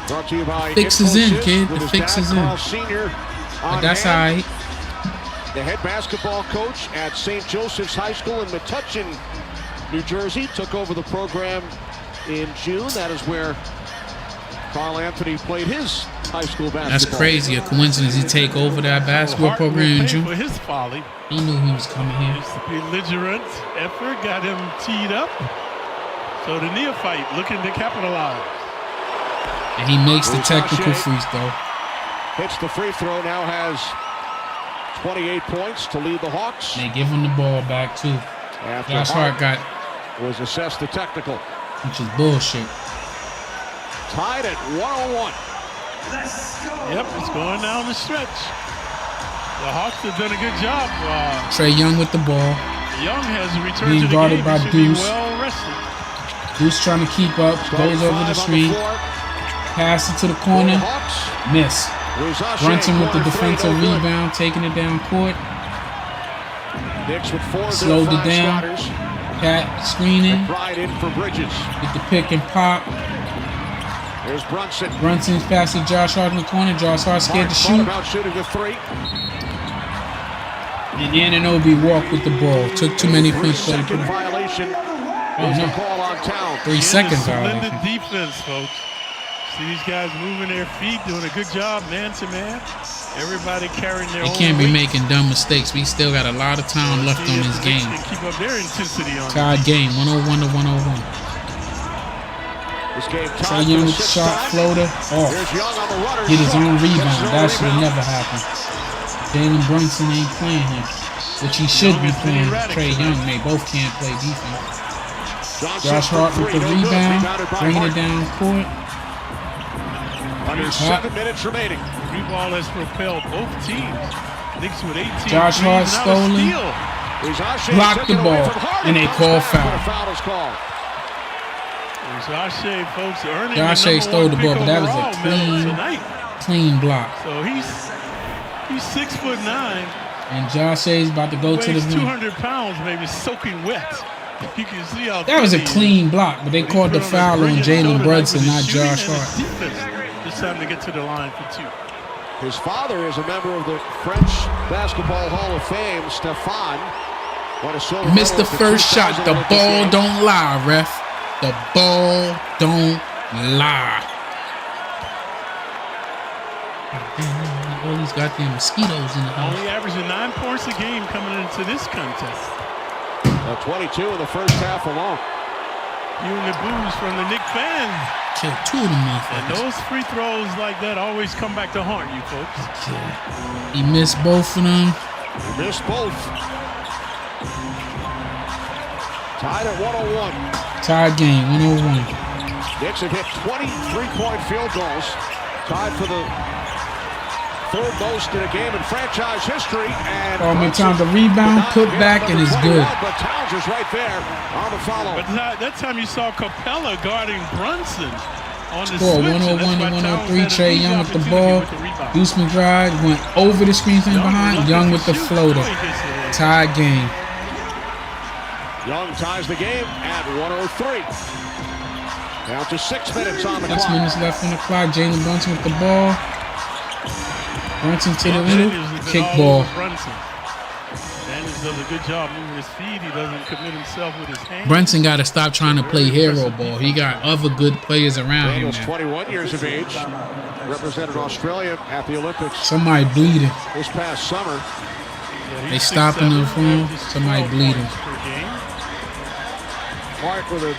brought to you by Fix is in, kid. with The his fix dad, is in. Carl Sr. But that's all right. The head basketball coach at St. Joseph's High School in Metuchen, New Jersey, took over the program in June. That is where Carl Anthony played his high school basketball. That's crazy. A coincidence he take over that basketball program in June. For his folly. He knew he was coming here. His belligerent effort got him teed up. So the neophyte looking to capitalize. And he makes the technical free throw. Hits the free throw, now has 28 points to lead the Hawks. They give him the ball back too. After Josh Hart got was assessed the technical. Which is bullshit. Tied at 101. Yep, it's going down the stretch. The Hawks have done a good job. Trae Young with the ball. Young has returned Being to the guarded game. by He should be Deuce. well rested. Deuce trying to keep up. Goes over the screen. Pass it to the corner. Miss. Brunson with the defensive rebound, taking it down court. Knicks with 4 Slowed it down. starters. Cat screening. McBride in for Bridges. Get the pick and pop. There's Brunson. Brunson's pass to Josh Hart in the corner. Josh Hart scared to shoot. About shooting the 3. And Anunoby walked with the ball. Took too many free throws. Second violation. Oh, is no. the call on Town. 3 seconds Splendid violation. defense, folks. See these guys moving their feet, doing a good job man to man. Everybody carrying their They own can't be weight. making dumb mistakes. We still got a lot of time left on this game. Keep up their intensity on Tied game, 101 to 101. This game Trae Young with the shot, floater, off. Get his own rebound. That should have never happened. Jalen Brunson ain't playing him, which he should be playing Trae Young. They both can't play defense. Josh Hart with the rebound, bringing it down court. Under 7 minutes remaining. Free ball has propelled both teams. Knicks with 18. Josh Hart now a stolen. steal. Blocked the ball, and they call foul. Foul is called. Josh Shea, folks, earning Josh Shea stole the ball, but that was a clean block. So he's 6'9", and Josh Shea's about to go to the rim. 200 pounds, maybe soaking wet. You can see how that was a clean block, but they called the foul on Jalen Brunson, not Josh Hart. It's time to get to the line for 2. His father is a member of the French Basketball Hall of Fame, Stéphane. Missed the first shot. The ball don't lie, ref. The ball don't lie. All these goddamn mosquitoes in the house. Only averaging 9 points a game coming into this contest. 22 in the first half alone. You and the boos from the Knicks fans. Killed 2 of them motherfuckers. And those free throws like that always come back to haunt you, folks. He missed both of them. He missed both. Tied at 101. Tied game, 101. Knicks have hit 20 three-point field goals. Tied for the third most in a game in franchise history. And time to rebound, put back, and it's good. But Towns is right there on the follow. But that time you saw Capella guarding Brunson on the score 101 to 103. Trey Young with the ball. Deuce McBride went over the screen from behind. Young with the floater. Tied game. Young ties the game at 103. Down to 6 minutes on the clock. 6 minutes left on the clock. Jalen Brunson with the ball. Brunson to the middle. Kick ball. Daniels does a good job moving his feet. He doesn't commit himself with his hands. Brunson got to stop trying to play hero ball. He got other good players around him. Daniels, 21 years of age, represented Australia at the Olympics. Somebody bleeding. This past summer. They stopping him from him. Somebody bleeding. Hart with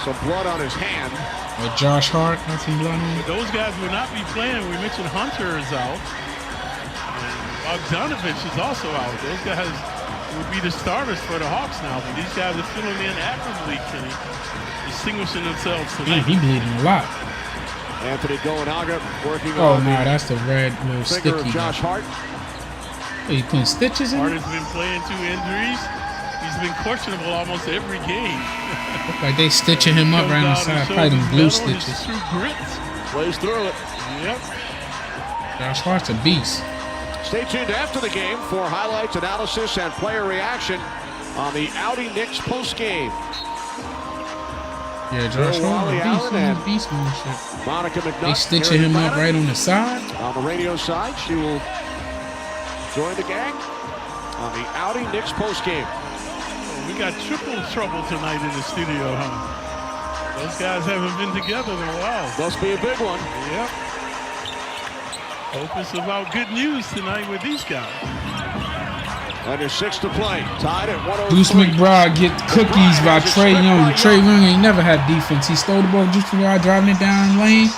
some blood on his hand. Or Josh Hart has some blood on him. But those guys will not be playing. We mentioned Hunter is out. And Bogdanovich is also out. Those guys would be the starters for the Hawks now. But these guys are filling in actively, Kenny, distinguishing themselves tonight. He bleeding a lot. Anthony Goenaga working on. Oh, no, that's the red little sticky. Josh Hart. Oh, you putting stitches in? Hart has been playing 2 injuries. He's been questionable almost every game. Look like they stitching him up right on the side. Probably them blue stitches. Plays through it. Yep. Josh Hart's a beast. Stay tuned after the game for highlights, analysis, and player reaction on the Audi Knicks post game. Yeah, Josh Hart, he's beast man shit. Monica McNutt. They stitching him up right on the side. On the radio side, she will join the gang on the Audi Knicks post game. We got triple trouble tonight in the studio, huh? Those guys haven't been together in a while. Must be a big one. Yep. Hope it's about good news tonight with these guys. Under 6 to play. Tied at 103. Deuce McBride get cookies by Trey Young. Trey Young ain't never had defense. He stole the ball. Deuce McBride driving it down the lane.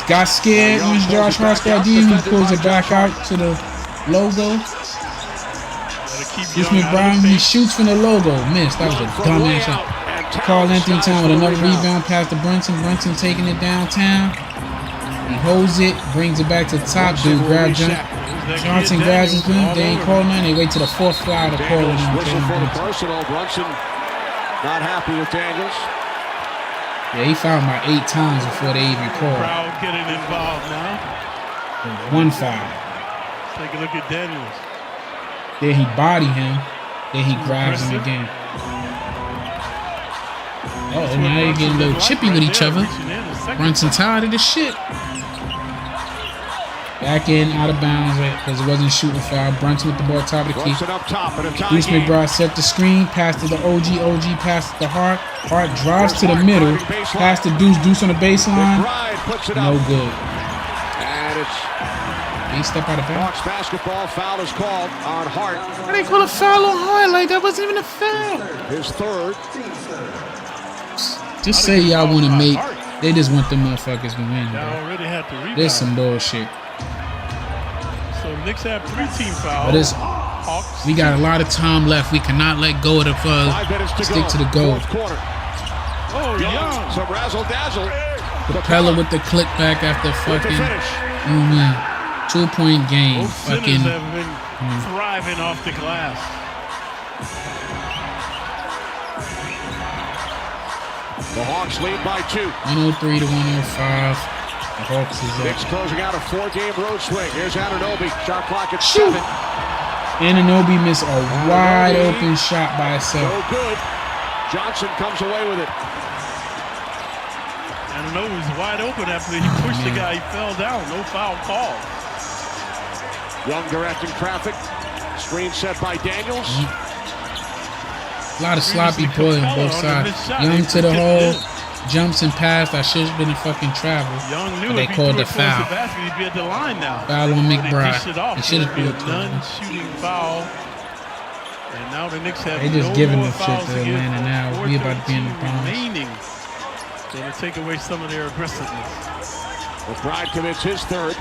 Got scared when Josh Hart started dealing. He pulls it back out to the logo. Deuce McBride, he shoots from the logo. Missed. That was a dumbass shot. Carl Anthony Towns with another rebound pass to Brunson. Brunson taking it downtown. He holds it, brings it back to the top. Dude, grab jump. Johnson grabs his rim. They ain't calling none. They wait till the 4th foul to call it on. Brunson not happy with Daniels. Yeah, he fouled about 8 times before they even called. Crowd getting involved now. 1 foul. Take a look at Daniels. Then he bodied him. Then he grabs him again. Oh, and now they're getting a little chippy with each other. Brunson tired of this shit. Back in, out of bounds, because it wasn't shooting foul. Brunson with the ball, top of the key. Deuce McBride set the screen, pass to the OG. OG pass to Hart. Hart drives to the middle, pass to Deuce. Deuce on the baseline. No good. And it's He stepped out of bounds. Hawks basketball foul is called on Hart. Why they call a foul on Hart? Like that wasn't even a foul. His third. Just say y'all want to make. They just want the motherfuckers to win. Already had to rebound. There's some bullshit. So Knicks have 3 team fouls. But it's, we got a lot of time left. We cannot let go of the stick to the goal. Oh, Young. Some razzle dazzle. Capella with the click back after fucking. 2-point game. Both fucking. have been thriving off the glass. The Hawks lead by 2. 103 to 105. The Hawks is Knicks up. closing out a 4-game road swing. Here's Anunoby. Shot clock at 7. Anunoby missed a wide open shot by itself. So good. Johnson comes away with it. Anunoby's wide open after he pushed the guy. He fell down. No foul call. Young directing traffic. Screen set by Daniels. A lot of sloppy play on both sides. Young to the hole, jumps and pass. I should have been a fucking travel. Young knew but they if he called threw the it towards foul. the basket, he'd be at the line now. Foul on McBride. They He should have threw it to him. non-shooting foul. And now the Knicks have They just no giving more them shit fouls to again. Atlanta now. We about to be in the bounce. Remaining. So to take away some of their aggressiveness. McBride commits his third.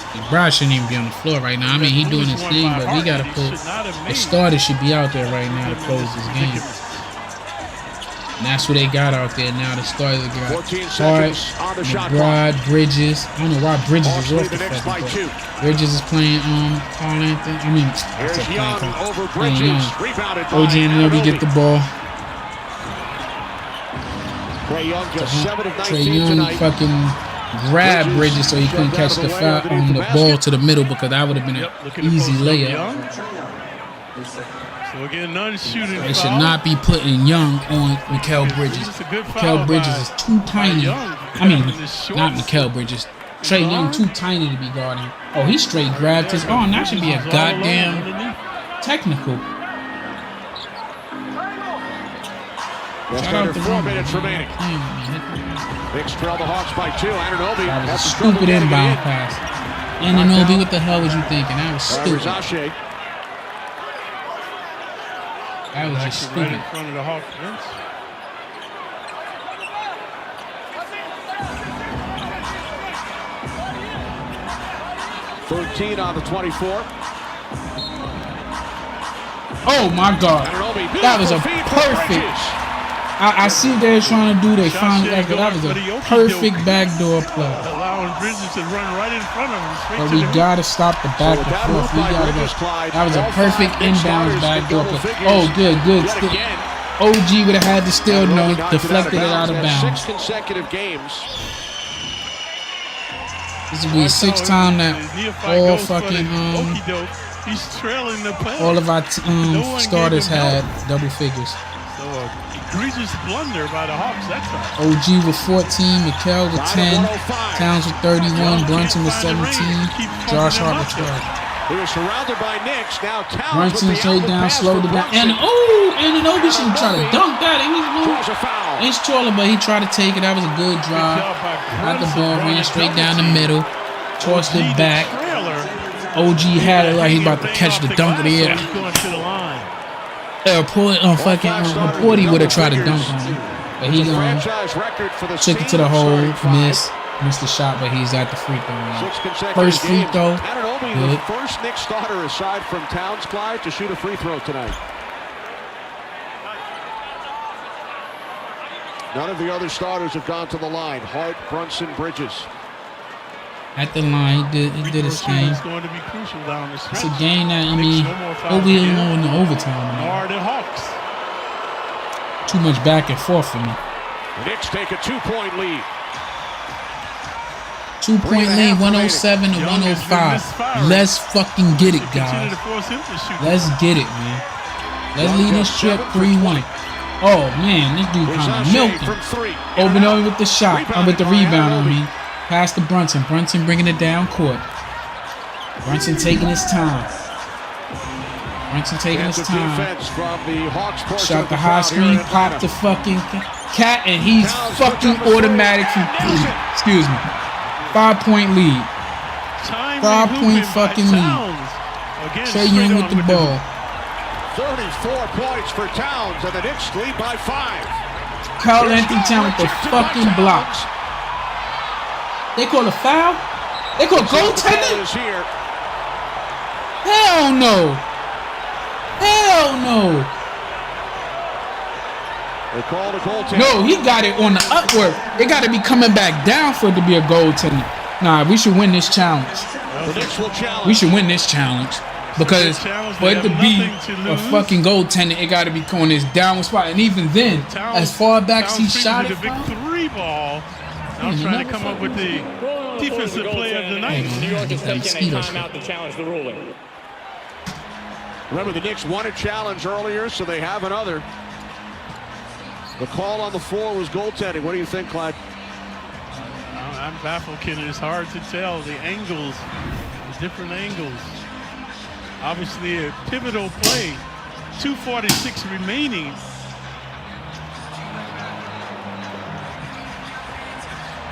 McBride shouldn't even be on the floor right now. I mean, he doing his thing, but we gotta put the starters should be out there right now to close this game. And that's what they got out there now. The starters got Hart, McBride, Bridges. I don't know why Bridges is off the fucking court. Bridges is playing Carl Anthony. I mean, playing Young. OG Anunoby get the ball. Trae Young just 7 of 19 Trae Young tonight. fucking grabbed Bridges so he couldn't catch the foul on the ball to the middle because that would have been an easy layup. So again, non-shooting They should not be putting Young on Mikal Bridges. Mikal Bridges is too tiny. I mean, not Mikal Bridges. Trae Young too tiny to be guarding. Oh, he straight grabbed his arm. That should be a goddamn technical. Just under 4 minutes remaining. Knicks trail the Hawks by 2. Anunoby. That was a stupid inbound pass. Anunoby, what the hell was you thinking? That was stupid. That was just stupid. Right in front of the Hawks bench. .13 on the 24. Oh my God. That was a perfect. I see they're trying to do their final effort. That was a perfect backdoor play. Allowing Bridges to run right in front of him. But we gotta stop the back and forth. We gotta go. That was a perfect inbounds backdoor play. Oh, good. OG would have had to still know, deflected it out of bounds. 6 consecutive games. This will be the 6th time that all fucking He's trailing the play. all of our starters had double figures. So egregious blunder by the Hawks that time. OG with 14, Mikal with 10, Towns with 31, Brunson with 17, Josh Hart with 12. He was surrounded by Knicks. Now Towns Brunson straight down, slowed it down, and Anunoby should try to dunk that. He's taller, but he tried to take it. That was a good drive. Got the ball, ran straight down the middle, tossed it back. OG had it like he about to catch the dunk of the air. Porty would have tried to dunk on him, but he took it to the hole, missed the shot, but he's at the free throw line. First free throw, Anunoby, the first Knicks starter aside from Towns, Clyde, to shoot a free throw tonight. None of the other starters have gone to the line. Hart, Brunson, Bridges. At the line, he did his thing. It's going to be crucial down the stretch. It's a game that, I mean, he'll be in the overtime. The Hawks. Too much back and forth for me. The Knicks take a 2-point lead. 2-point lead, 107 to 105. Let's fucking get it, guys. Let's get it, man. Let's lead this trip 3-1. Oh, man, this dude kind of milking. Open with the shot, with the rebound, I mean. Pass to Brunson. Brunson bringing it down court. Brunson taking his time. Shot the high screen, popped the fucking cat, and he's fucking automatic. Excuse me. 5-point lead. 5-point fucking lead. Trae Young with the ball. 34 points for Towns, and the Knicks lead by 5. Carl Anthony Towns with the fucking blocks. They call a foul? They call goaltending? Hell no. Hell no. They called a goaltending. No, he got it on the upward. It got to be coming back down for it to be a goaltending. Nah, we should win this challenge. The Knicks will challenge. We should win this challenge. Because for it to be a fucking goaltender, it got to be going this downward spot. And even then, as far back as he shot it, the big 3 ball. Now trying to come up with the defensive play of the night. New York is taking a timeout to challenge the ruling. Remember, the Knicks won a challenge earlier, so they have another. The call on the floor was goaltending. What do you think, Clyde? I'm baffled, Kenny. It's hard to tell the angles, the different angles. Obviously, a pivotal play. 2:46 remaining.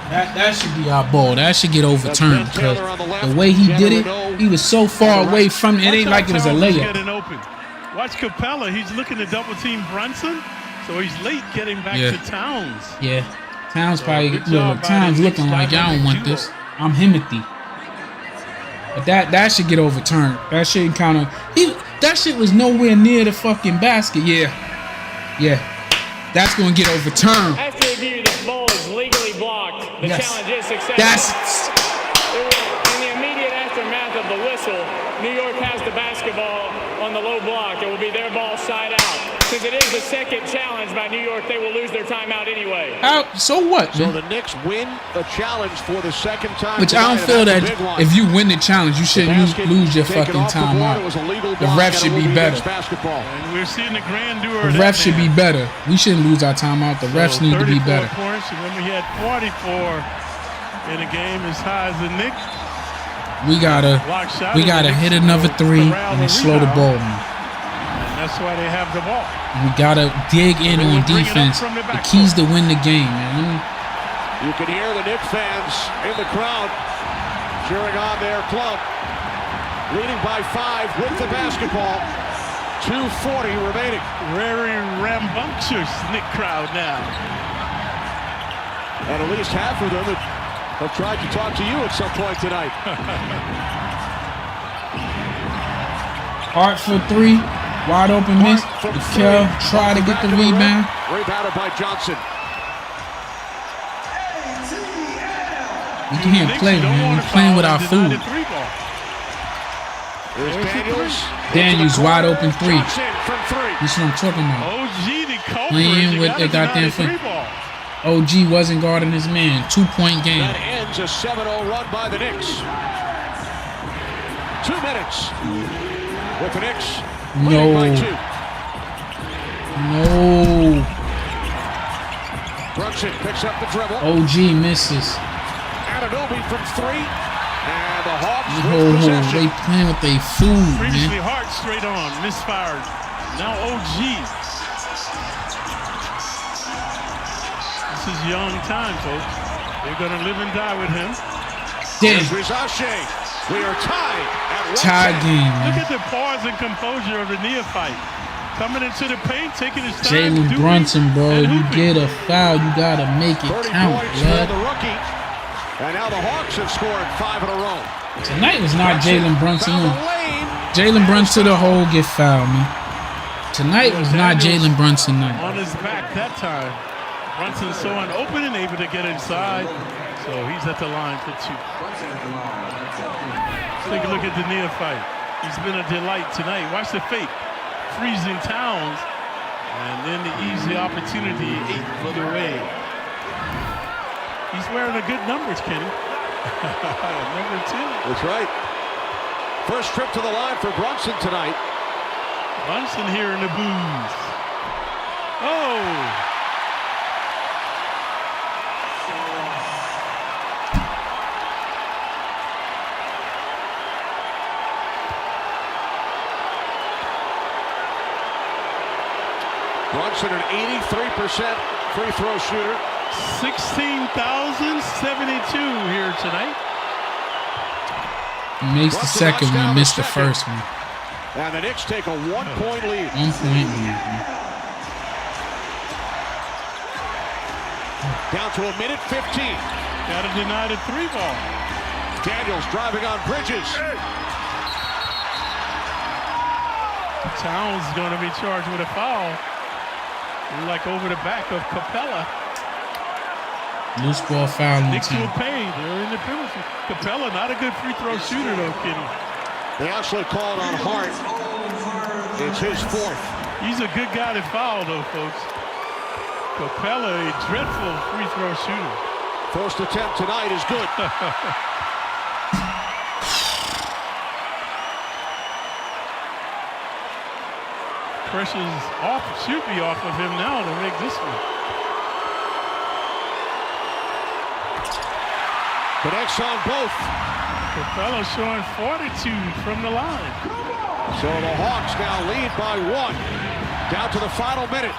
That should be our ball. That should get overturned because the way he did it, he was so far away from it. It ain't like it was a layup. Watch Capella. He's looking to double team Brunson, so he's late getting back to Towns. Yeah, Towns probably Towns looking like I don't want this. I'm Himothy. But that should get overturned. That shit kind of that shit was nowhere near the fucking basket. Yeah. That's gonna get overturned. After review, this ball is legally blocked. The challenge is successful. In the immediate aftermath of the whistle, New York has the basketball on the low block. It will be their ball side out. Since it is the second challenge by New York, they will lose their timeout anyway. So what? So the Knicks win a challenge for the second time. Which I don't feel that if you win the challenge, you shouldn't lose your fucking timeout. The ref should be better. And we're seeing the grandeur. The ref should be better. We shouldn't lose our timeout. The refs need to be better. Points. Remember, he had 44 in a game as high as the Knicks. We gotta hit another 3 and then slow the ball down. That's why they have the ball. We gotta dig in on defense. The keys to win the game, man. You can hear the Knicks fans in the crowd cheering on their club. Leading by 5 with the basketball. 2:40 remaining. Very rambunctious Knick crowd now. And at least half of them have tried to talk to you at some point tonight. Hart for 3. Wide open miss. Kel try to get the rebound. Rebounded by Johnson. We can't play, man. We're playing with our food. Daniels wide open 3. This is what I'm talking about. Playing with the goddamn foot. OG wasn't guarding his man. 2-point game. That ends a 7-0 run by the Knicks. 2 minutes with the Knicks. No. Brunson picks up the dribble. OG misses. Anunoby from 3. And the Hawks they playing with their food, Previously man. Hart straight on, misfired. Now OG. This is young time, folks. They're going to live and die with him. Damn. We are tied at 1. Tie game, man. Look at the pause and composure of the neophyte. Coming into the paint, taking his time. Jalen Brunson, bro. You get a foul, you got to make it 30 count, points blood. for the rookie. And now the Hawks have scored 5 in a row. Tonight was not Jalen Brunson. Jalen Brunson to the hole, get fouled, man. Tonight was not Jalen Brunson night. On his back that time. Brunson so unopen and able to get inside. So he's at the line for 2. Let's take a look at the neophyte. He's been a delight tonight. Watch the fake. Freezing Towns. And then the easy opportunity 8 foot away. He's wearing the good numbers, Kenny. Number 2. That's right. First trip to the line for Brunson tonight. Brunson here in the booth. Oh! Brunson, an 83% free throw shooter. 16,072 here tonight. He makes the second one, missed the first one. And the Knicks take a 1-point lead. 1-point lead. Down to a minute 15. Got to deny the 3 ball. Daniels driving on Bridges. Towns going to be charged with a foul. Like over the back of Capella. Loose ball foul on Knicks time. will pay. They're in the penalty. Capella, not a good free throw shooter though, Kenny. They actually called on Hart. It's his fourth. He's a good guy to foul, though, folks. Capella, a dreadful free throw shooter. First attempt tonight is good. Pressure's off, should be off of him now to make this one. Connects on both. Capella showing fortitude from the line. So the Hawks now lead by 1. Down to the final minute.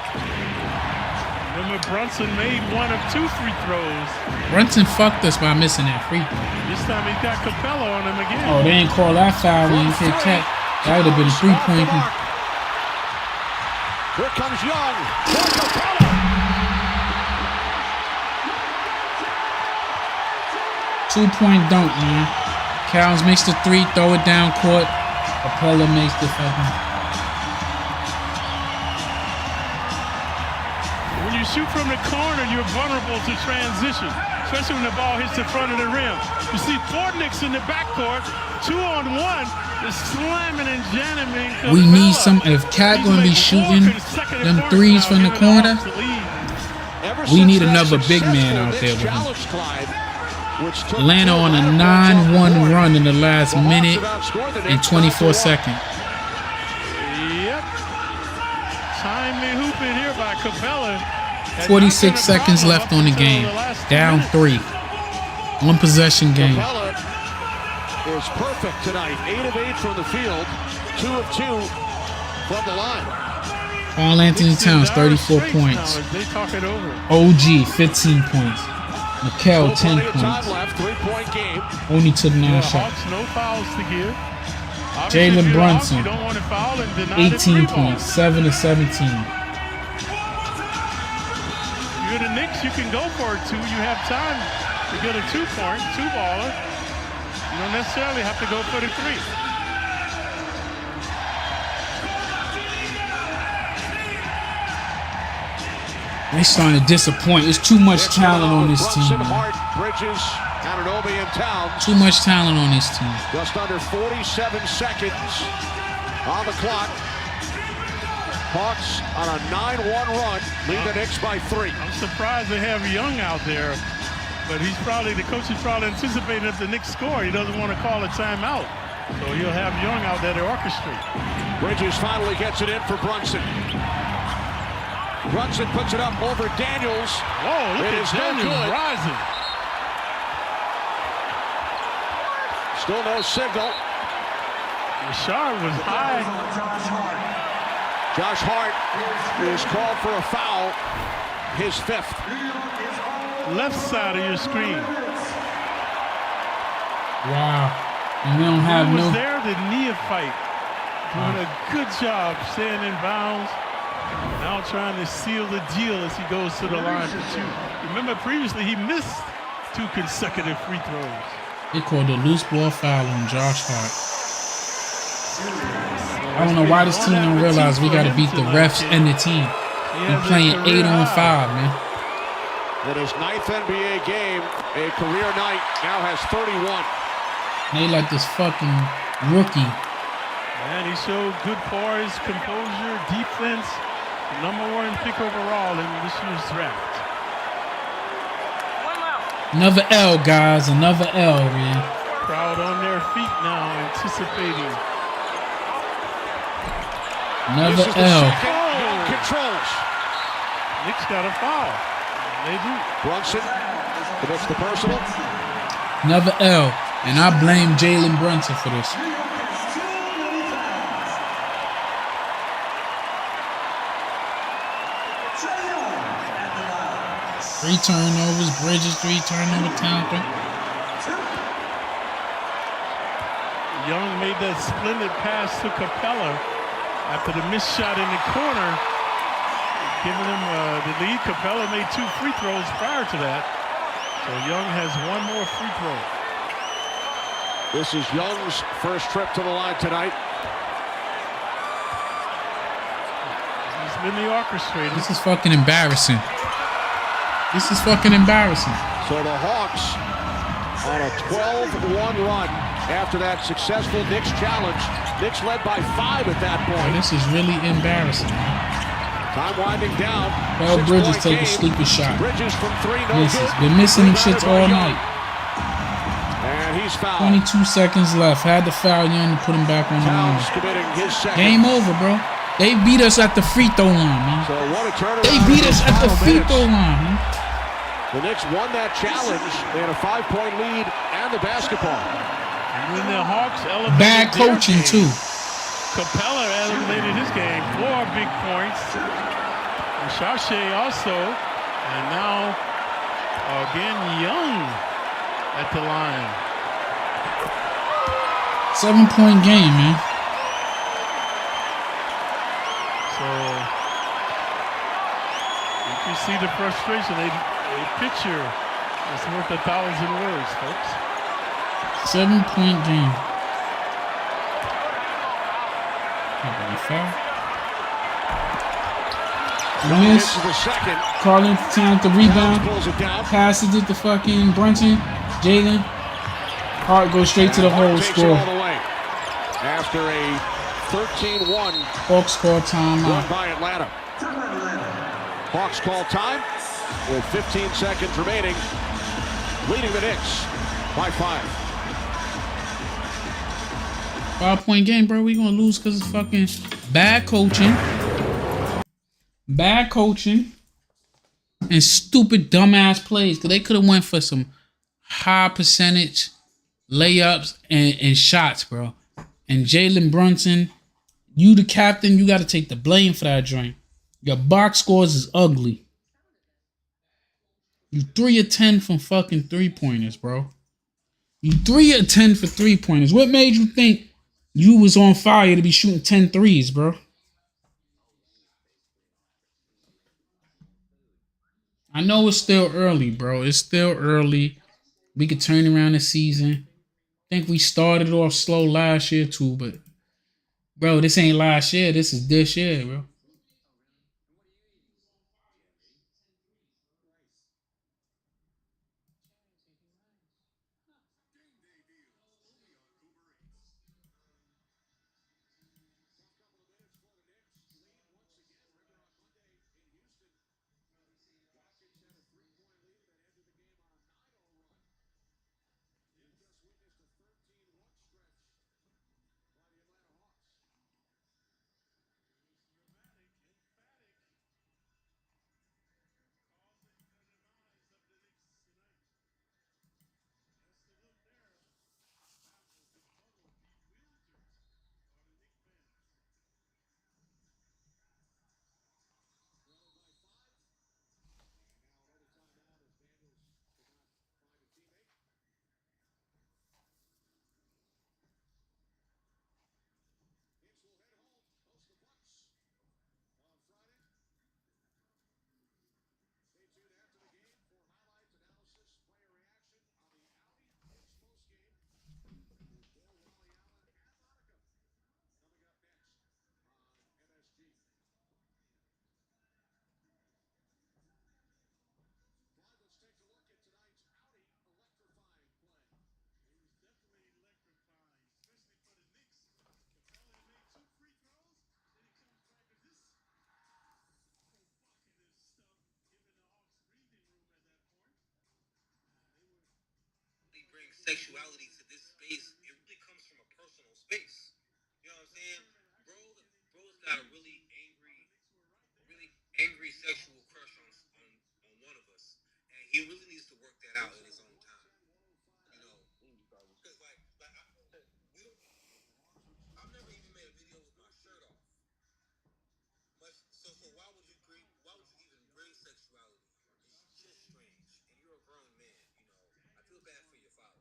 Remember, Brunson made 1 of 2 free throws. Brunson fucked us by missing that free throw. This time he got Capella on him again. Oh, they didn't call that foul when he hit Cat. That would have been a 3-point. Here comes Young. For Capella. Two-point dunk, man. Cowles makes the 3, throw it down court. Capella makes the fucking. When you shoot from the corner, you're vulnerable to transition, especially when the ball hits the front of the rim. You see 4 Knicks in the backcourt, 2-on-1, just slamming and jamming. We need some. If Cat gonna be shooting them 3s from the corner, we need another big man out there with him. Atlanta on a 9-1 run in the last minute and 24 seconds. Yep. Timely hooping here by Capella. 46 seconds left on the game. Down 3. 1 possession game. Capella is perfect tonight. 8 of 8 from the field. 2 of 2 from the line. Karl Anthony Towns, 34 points. OG, 15 points. Mikel, 10 points. Only took 9 shots. No fouls to give. Jalen Brunson, 18 points, 7 of 17. You're the Knicks, you can go for a 2. You have time to get a 2-point, 2-baller. You don't necessarily have to go for the 3. They starting to disappoint. There's too much talent on this team. Bridges, Anunoby, and Towns. Too much talent on this team. Just under 47 seconds on the clock. Hawks on a 9-1 run, lead the Knicks by 3. I'm surprised they have Young out there, but the coach is probably anticipating if the Knicks score, he doesn't want to call a timeout. So he'll have Young out there to orchestrate. Bridges finally gets it in for Brunson. Brunson puts it up over Daniels. Oh, look at Daniels rising. Still no signal. Rashard was high. Josh Hart is called for a foul, his 5th. Left side of your screen. Wow. And we don't have no. There, the neophyte, doing a good job staying in bounds. Now trying to seal the deal as he goes to the line for 2. Remember, previously he missed 2 consecutive free throws. They called a loose ball foul on Josh Hart. I don't know why this team don't realize we got to beat the refs and the team. We're playing 8-on-5, man. In his 9th NBA game, a career night, now has 31. They like this fucking rookie. And he showed good poise, composure, defense. #1 pick overall in this year's draft. Another L, guys. Another L, man. Crowd on their feet now, anticipating. Another L. Controls. Knicks got a foul. They do. Brunson commits the personal. Another L. And I blame Jalen Brunson for this. 3 turnovers, Bridges 3 turnover, Town 3. Young made that splendid pass to Capella after the missed shot in the corner, giving him the lead. Capella made 2 free throws prior to that, so Young has 1 more free throw. This is Young's first trip to the line tonight. He's been the orchestrator. This is fucking embarrassing. This is fucking embarrassing. So the Hawks on a 12-1 run. after that successful Knicks challenge. Knicks led by 5 at that point. Oh, this is really embarrassing. Time winding down. Well, Bridges take a stupid shot. Bridges from 3, no Misses. good. Been missing them shits all night. And he's fouled. 22 seconds left. Had to foul Young to put him back on the line. Committing his second. Game over, bro. They beat us at the free throw line, man. So what a turnaround. They beat us at the free throw line, man. The Knicks won that challenge. They had a 5-point lead and the basketball. And then the Hawks elevated bad coaching, too. Capella elevated his game. 4 big points. And Shashay also. And now, again, Young at the line. 7-point game, man. So you can see the frustration. A picture is worth 1,000 words, folks. 7-point game. Foul. Miss. Carlin Town to rebound. Passes it to fucking Brunson. Jalen. Hart goes straight to the hole. Score. After a 13-1 Hawks call timeout. run by Atlanta. Hawks call time with 15 seconds remaining, leading the Knicks by 5. 5-point game, bro. We gonna lose because of fucking bad coaching. Bad coaching. And stupid dumbass plays. Because they could have went for some high percentage layups and shots, bro. And Jalen Brunson, you the captain, you got to take the blame for that joint. Your box scores is ugly. You 3 of 10 from fucking 3-pointers, bro. You 3 of 10 for 3-pointers. What made you think you was on fire to be shooting 10 threes, bro? I know it's still early, bro. It's still early. We could turn around the season. I think we started off slow last year too, but bro, this ain't last year. This is this year, bro. Sexuality to this space, it really comes from a personal space. You know what I'm saying? Bro's got a really angry sexual crush on one of us, and he really needs to work that out in his own time. You know, because I've never even made a video with my shirt off. So why would you even bring sexuality? It's just strange, and you're a grown man. You know, I feel bad for your father.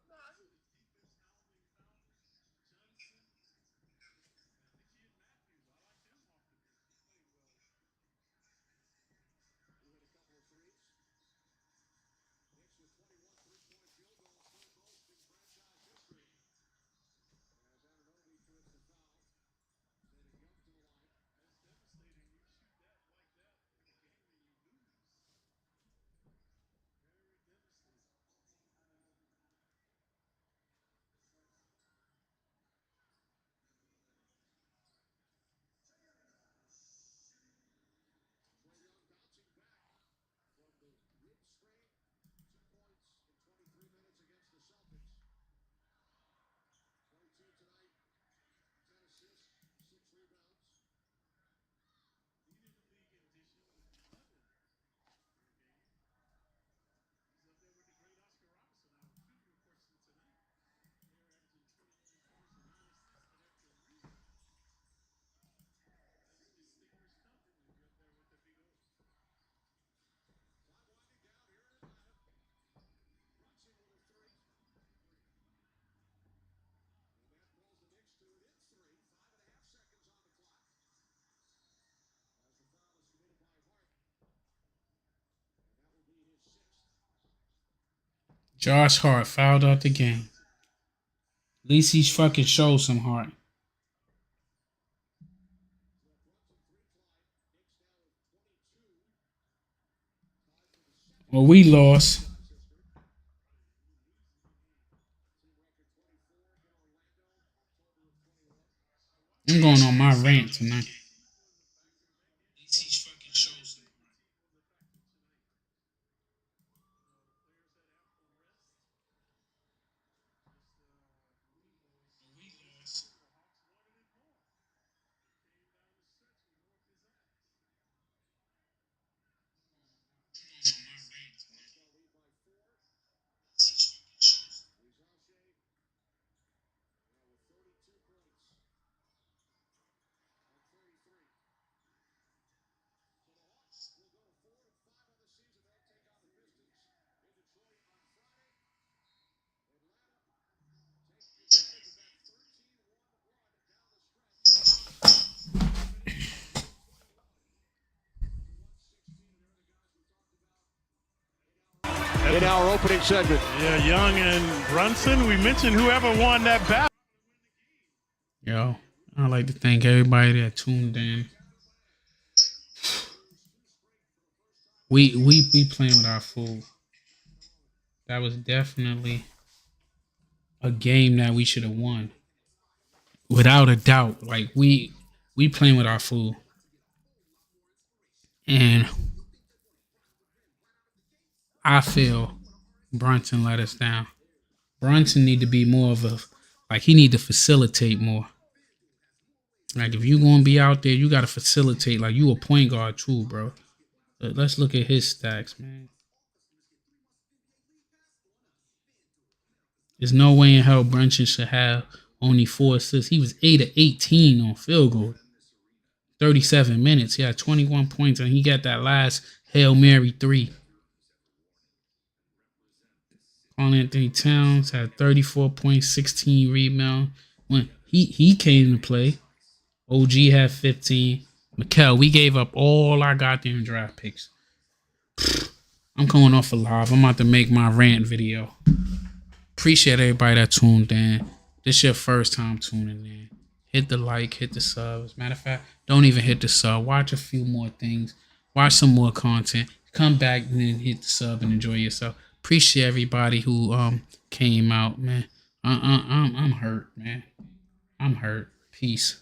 Josh Hart fouled out the game. At least he fucking showed some heart. Well, we lost. I'm going on my rant tonight. In our opening segment. Yeah, Young and Brunson. We mentioned whoever won that battle. Yo, I'd like to thank everybody that tuned in. We playing with our food. That was definitely a game that we should have won. Without a doubt. Like we playing with our food. And I feel Brunson let us down. Brunson need to be more of a, like, he need to facilitate more. Like, if you gonna be out there, you gotta facilitate. Like, you a point guard too, bro. But let's look at his stacks, man. There's no way in hell Brunson should have only 4 assists. He was 8 of 18 on field goal. 37 minutes. He had 21 points, and he got that last Hail Mary 3. Karl-Anthony Towns had 34 points, 16 rebounds. When he came to play, OG had 15. Mikal, we gave up all our goddamn draft picks. I'm going off a live. I'm about to make my rant video. Appreciate everybody that tuned in. This your first time tuning in. Hit the like, hit the sub. As a matter of fact, don't even hit the sub. Watch a few more things. Watch some more content. Come back and then hit the sub and enjoy yourself. Appreciate everybody who came out, man. I'm hurt, man. I'm hurt. Peace.